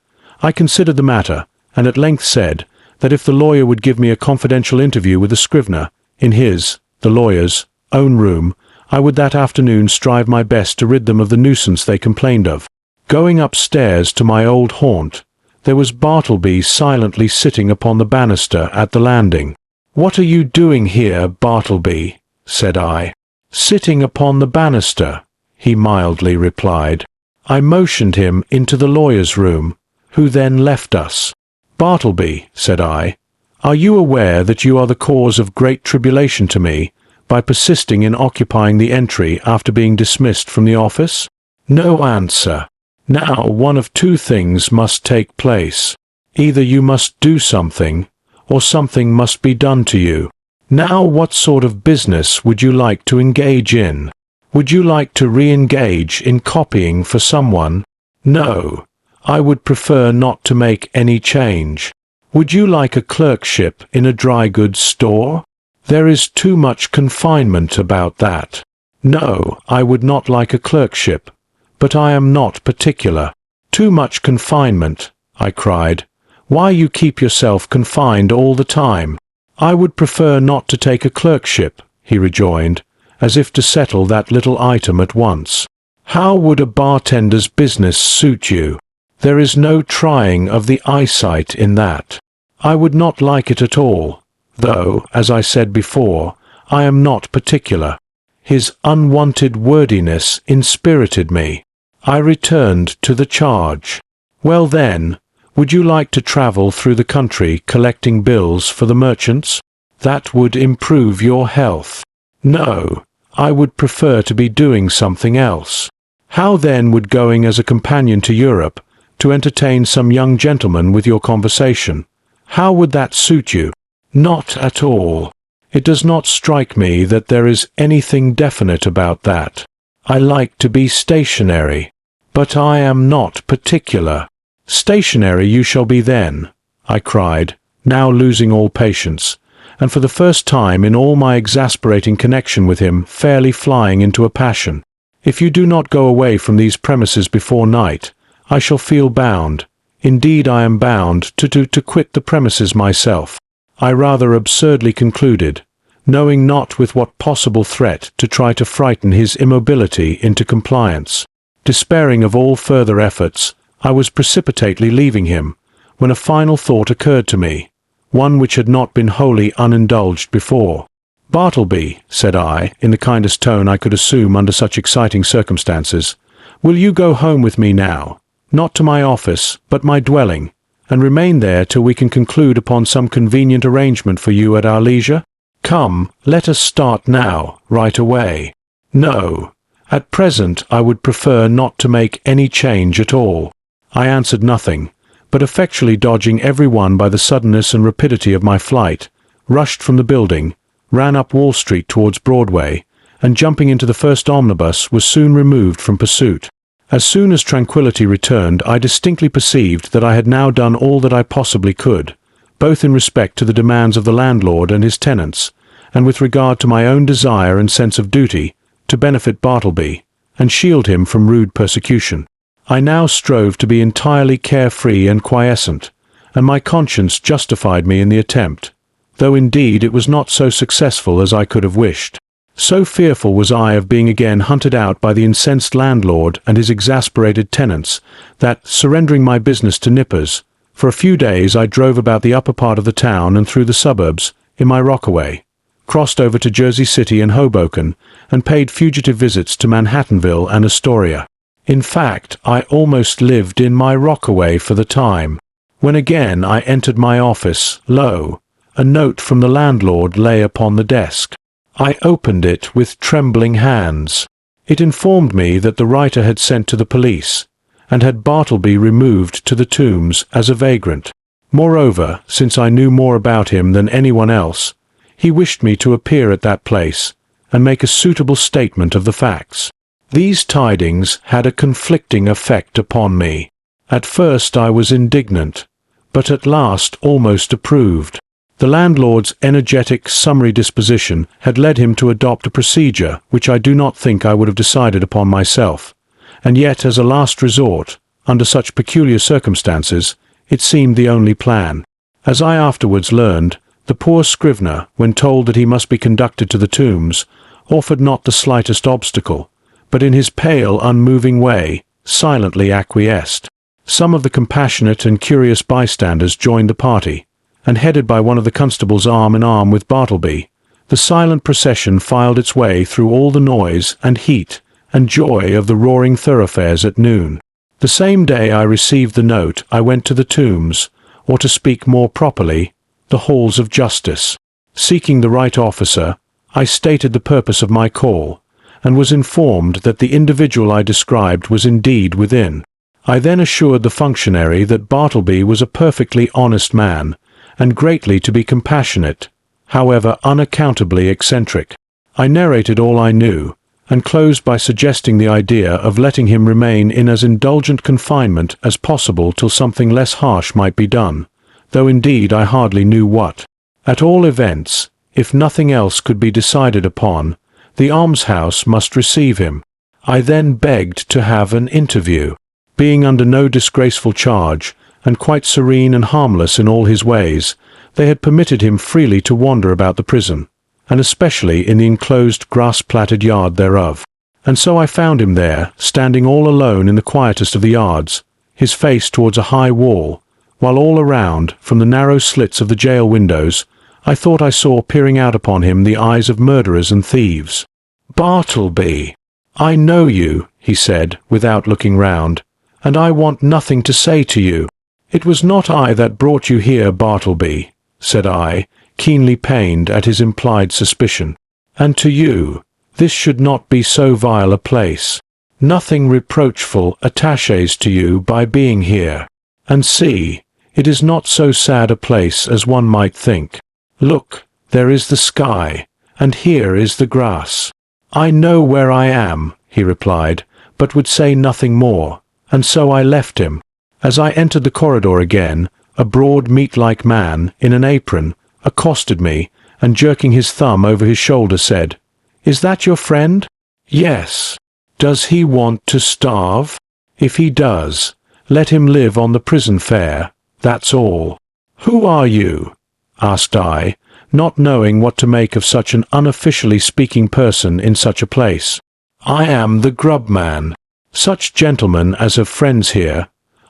I considered the matter, and at length said that if the lawyer would give me a confidential interview with the Scrivener, in his, the lawyer's, own room, I would that afternoon strive my best to rid them of the nuisance they complained of. Going upstairs to my old haunt, there was Bartleby silently sitting upon the banister at the landing. "What are you doing here, Bartleby?" said I. "Sitting upon the banister," he mildly replied. I motioned him into the lawyer's room, who then left us. "Bartleby," said I, "are you aware that you are the cause of great tribulation to me, by persisting in occupying the entry after being dismissed from the office?" No answer. Now one of two things must take place. Either you must do something, or something must be done to you. Now what sort of business would you like to engage in? Would you like to re-engage in copying for someone? No, I would prefer not to make any change. Would you like a clerkship in a dry goods store? There is too much confinement about that. No, I would not like a clerkship, but I am not particular. Too much confinement, I cried. Why you keep yourself confined all the time? I would prefer not to take a clerkship, he rejoined, as if to settle that little item at once. How would a bartender's business suit you? There is no trying of the eyesight in that. I would not like it at all, though, as I said before, I am not particular. His unwonted wordiness inspirited me. I returned to the charge. Well then, would you like to travel through the country collecting bills for the merchants? That would improve your health. No, I would prefer to be doing something else. How then would going as a companion to Europe, to entertain some young gentleman with your conversation, how would that suit you? Not at all. It does not strike me that there is anything definite about that. I like to be stationary. But I am not particular. Stationary you shall be then, I cried, now losing all patience, and for the first time in all my exasperating connection with him fairly flying into a passion. If you do not go away from these premises before night, I shall feel bound, indeed I am bound, to quit the premises myself. I rather absurdly concluded, knowing not with what possible threat to try to frighten his immobility into compliance. Despairing of all further efforts, I was precipitately leaving him, when a final thought occurred to me, one which had not been wholly unindulged before. "Bartleby," said I, in the kindest tone I could assume under such exciting circumstances, "will you go home with me now? Not to my office, but my dwelling, and remain there till we can conclude upon some convenient arrangement for you at our leisure? Come, let us start now, right away." "No. At present I would prefer not to make any change at all." I answered nothing, but effectually dodging every one by the suddenness and rapidity of my flight, rushed from the building, ran up Wall Street towards Broadway, and jumping into the first omnibus was soon removed from pursuit. As soon as tranquillity returned, I distinctly perceived that I had now done all that I possibly could, both in respect to the demands of the landlord and his tenants, and with regard to my own desire and sense of duty, to benefit Bartleby, and shield him from rude persecution. I now strove to be entirely carefree and quiescent, and my conscience justified me in the attempt, though indeed it was not so successful as I could have wished. So fearful was I of being again hunted out by the incensed landlord and his exasperated tenants, that, surrendering my business to nippers, for a few days I drove about the upper part of the town and through the suburbs, in my rockaway, crossed over to Jersey City and Hoboken, and paid fugitive visits to Manhattanville and Astoria. In fact, I almost lived in my rockaway for the time. When again I entered my office, lo, a note from the landlord lay upon the desk. I opened it with trembling hands. It informed me that the writer had sent to the police, and had Bartleby removed to the Tombs as a vagrant. Moreover, since I knew more about him than anyone else, he wished me to appear at that place, and make a suitable statement of the facts. These tidings had a conflicting effect upon me. At first I was indignant, but at last almost approved. The landlord's energetic, summary disposition had led him to adopt a procedure which I do not think I would have decided upon myself, and yet as a last resort, under such peculiar circumstances, it seemed the only plan. As I afterwards learned, the poor Scrivener, when told that he must be conducted to the Tombs, offered not the slightest obstacle, but in his pale, unmoving way, silently acquiesced. Some of the compassionate and curious bystanders joined the party, and headed by one of the constables arm in arm with Bartleby, the silent procession filed its way through all the noise and heat and joy of the roaring thoroughfares at noon. The same day I received the note I went to the Tombs, or to speak more properly, the halls of justice. Seeking the right officer, I stated the purpose of my call, and was informed that the individual I described was indeed within. I then assured the functionary that Bartleby was a perfectly honest man, and greatly to be compassionate, however unaccountably eccentric. I narrated all I knew, and closed by suggesting the idea of letting him remain in as indulgent confinement as possible till something less harsh might be done, though indeed I hardly knew what. At all events, if nothing else could be decided upon, the almshouse must receive him. I then begged to have an interview. Being under no disgraceful charge, and quite serene and harmless in all his ways, they had permitted him freely to wander about the prison, and especially in the enclosed grass-platted yard thereof. And so I found him there, standing all alone in the quietest of the yards, his face towards a high wall, while all around, from the narrow slits of the jail windows, I thought I saw peering out upon him the eyes of murderers and thieves. "Bartleby, I know you," he said, without looking round, "and I want nothing to say to you." "It was not I that brought you here, Bartleby," said I, keenly pained at his implied suspicion. "And to you, this should not be so vile a place. Nothing reproachful attaches to you by being here. And see, it is not so sad a place as one might think. Look, there is the sky, and here is the grass." "I know where I am," he replied, but would say nothing more, and so I left him. As I entered the corridor again, a broad meat-like man, in an apron, accosted me, and jerking his thumb over his shoulder said, "Is that your friend?" "Yes." "Does he want to starve? If he does, let him live on the prison fare, that's all." "Who are you?" asked I, not knowing what to make of such an unofficially speaking person in such a place. "I am the grub man. Such gentlemen as have friends here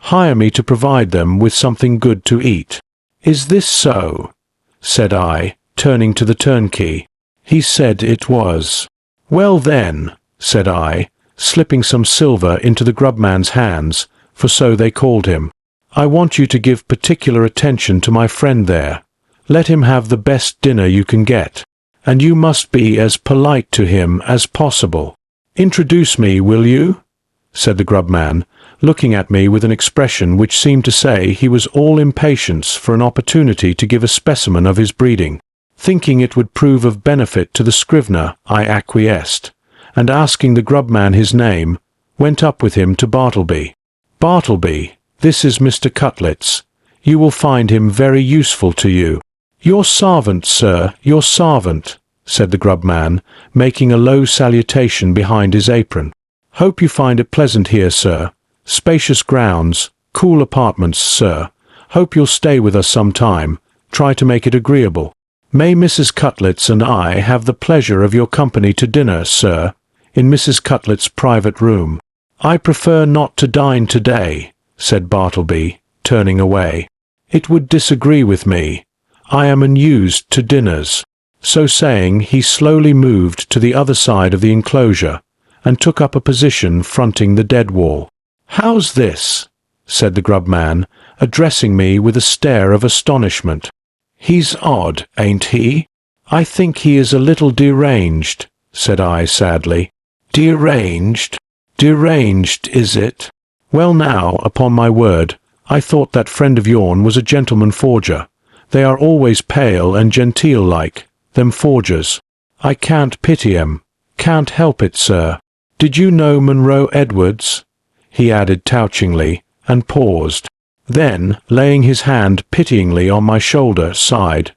hire me to provide them with something good to eat." "Is this so?" said I, turning to the turnkey. He said it was. Well then, said I, slipping some silver into the grubman's hands, for so they called him. I want you to give particular attention to my friend there. Let him have the best dinner you can get, and you must be as polite to him as possible. Introduce me, will you? Said the grubman, looking at me with an expression which seemed to say he was all impatience for an opportunity to give a specimen of his breeding. Thinking it would prove of benefit to the Scrivener, I acquiesced, and asking the grubman his name, went up with him to Bartleby. Bartleby, this is Mr. Cutlets. You will find him very useful to you. Your servant, sir, your servant, said the grubman, making a low salutation behind his apron. Hope you find it pleasant here, sir. Spacious grounds, cool apartments, sir. Hope you'll stay with us some time. Try to make it agreeable. May Mrs. Cutlets and I have the pleasure of your company to dinner, sir, in Mrs. Cutlets' private room. I prefer not to dine today, said Bartleby, turning away. It would disagree with me. I am unused to dinners. So saying, he slowly moved to the other side of the enclosure, and took up a position fronting the dead wall. How's this? Said the grubman, addressing me with a stare of astonishment. He's odd, ain't he? I think he is a little deranged, said I sadly. Deranged? Deranged, is it? Well now, upon my word, I thought that friend of yourn was a gentleman forger. They are always pale and genteel like, them forgers. I can't pity 'em. Can't help it, sir. Did you know Monroe Edwards? He added touchingly, and paused. Then, laying his hand pityingly on my shoulder, sighed.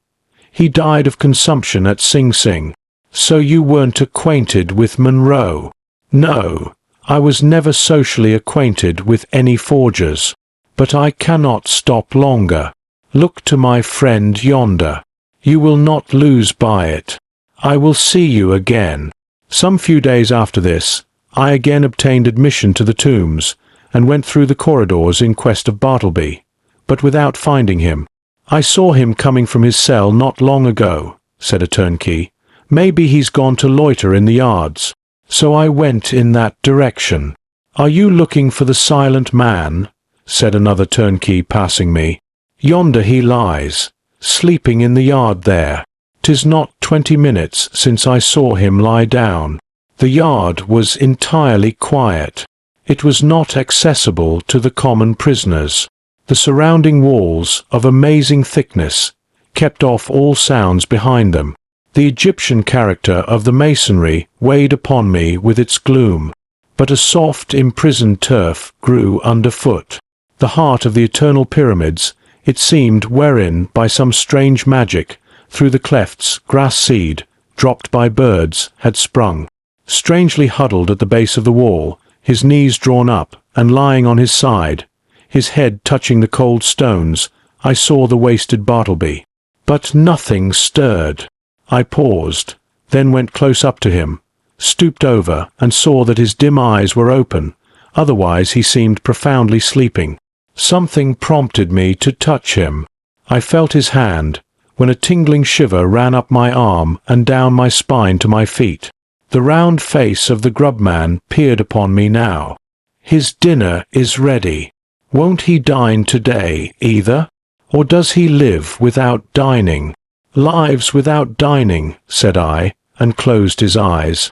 He died of consumption at Sing Sing. So you weren't acquainted with Monroe? No, I was never socially acquainted with any forgers. But I cannot stop longer. Look to my friend yonder. You will not lose by it. I will see you again. Some few days after this, I again obtained admission to the tombs, and went through the corridors in quest of Bartleby, but without finding him. I saw him coming from his cell not long ago, said a turnkey. Maybe he's gone to loiter in the yards. So I went in that direction. Are you looking for the silent man? Said another turnkey passing me. Yonder he lies, sleeping in the yard there. 'Tis not 20 minutes since I saw him lie down. The yard was entirely quiet. It was not accessible to the common prisoners. The surrounding walls, of amazing thickness, kept off all sounds behind them. The Egyptian character of the masonry weighed upon me with its gloom, but a soft, imprisoned turf grew underfoot. The heart of the eternal pyramids, it seemed, wherein, by some strange magic, through the clefts, grass seed, dropped by birds, had sprung. Strangely huddled at the base of the wall, his knees drawn up, and lying on his side, his head touching the cold stones, I saw the wasted Bartleby. But nothing stirred. I paused, then went close up to him, stooped over, and saw that his dim eyes were open, otherwise he seemed profoundly sleeping. Something prompted me to touch him. I felt his hand, when a tingling shiver ran up my arm and down my spine to my feet. The round face of the grubman peered upon me now. His dinner is ready. Won't he dine today, either? Or does he live without dining? Lives without dining, said I, and closed his eyes.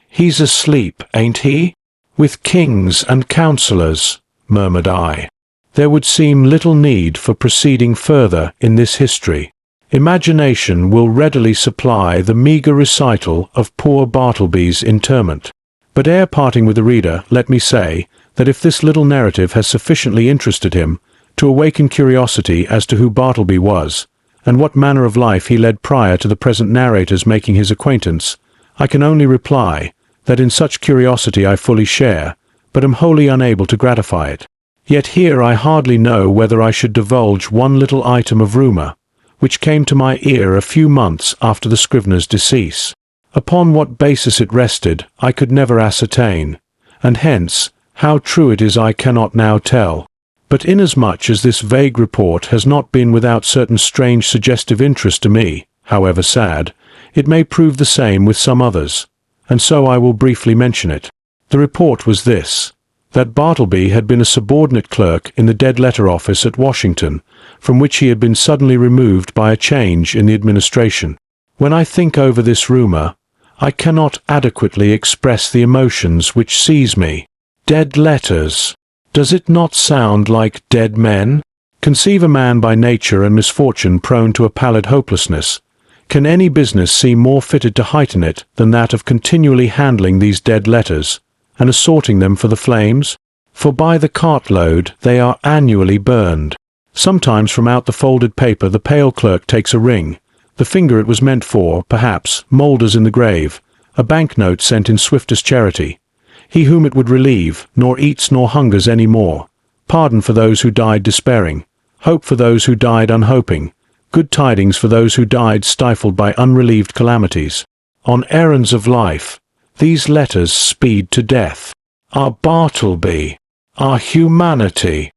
He's asleep, ain't he? With kings and counsellors, murmured I. There would seem little need for proceeding further in this history. Imagination will readily supply the meagre recital of poor Bartleby's interment. But ere parting with the reader, let me say that if this little narrative has sufficiently interested him to awaken curiosity as to who Bartleby was, and what manner of life he led prior to the present narrator's making his acquaintance, I can only reply that in such curiosity I fully share, but am wholly unable to gratify it. Yet here I hardly know whether I should divulge one little item of rumour, which came to my ear a few months after the Scrivener's decease. Upon what basis it rested, I could never ascertain, and hence, how true it is I cannot now tell. But inasmuch as this vague report has not been without certain strange suggestive interest to me, however sad, It may prove the same with some others, and so I will briefly mention it. The report was this: that Bartleby had been a subordinate clerk in the dead letter office at Washington, from which he had been suddenly removed by a change in the administration. When I think over this rumor, I cannot adequately express the emotions which seize me. Dead letters. Does it not sound like dead men? Conceive a man by nature and misfortune prone to a pallid hopelessness. Can any business seem more fitted to heighten it than that of continually handling these dead letters, and assorting them for the flames? For by the cartload they are annually burned. Sometimes from out the folded paper the pale clerk takes a ring. The finger it was meant for, perhaps, moulders in the grave, a banknote sent in swiftest charity. He whom it would relieve, nor eats nor hungers any more. Pardon for those who died despairing. Hope for those who died unhoping. Good tidings for those who died stifled by unrelieved calamities. On errands of life, these letters speed to death. Our Bartleby, our humanity,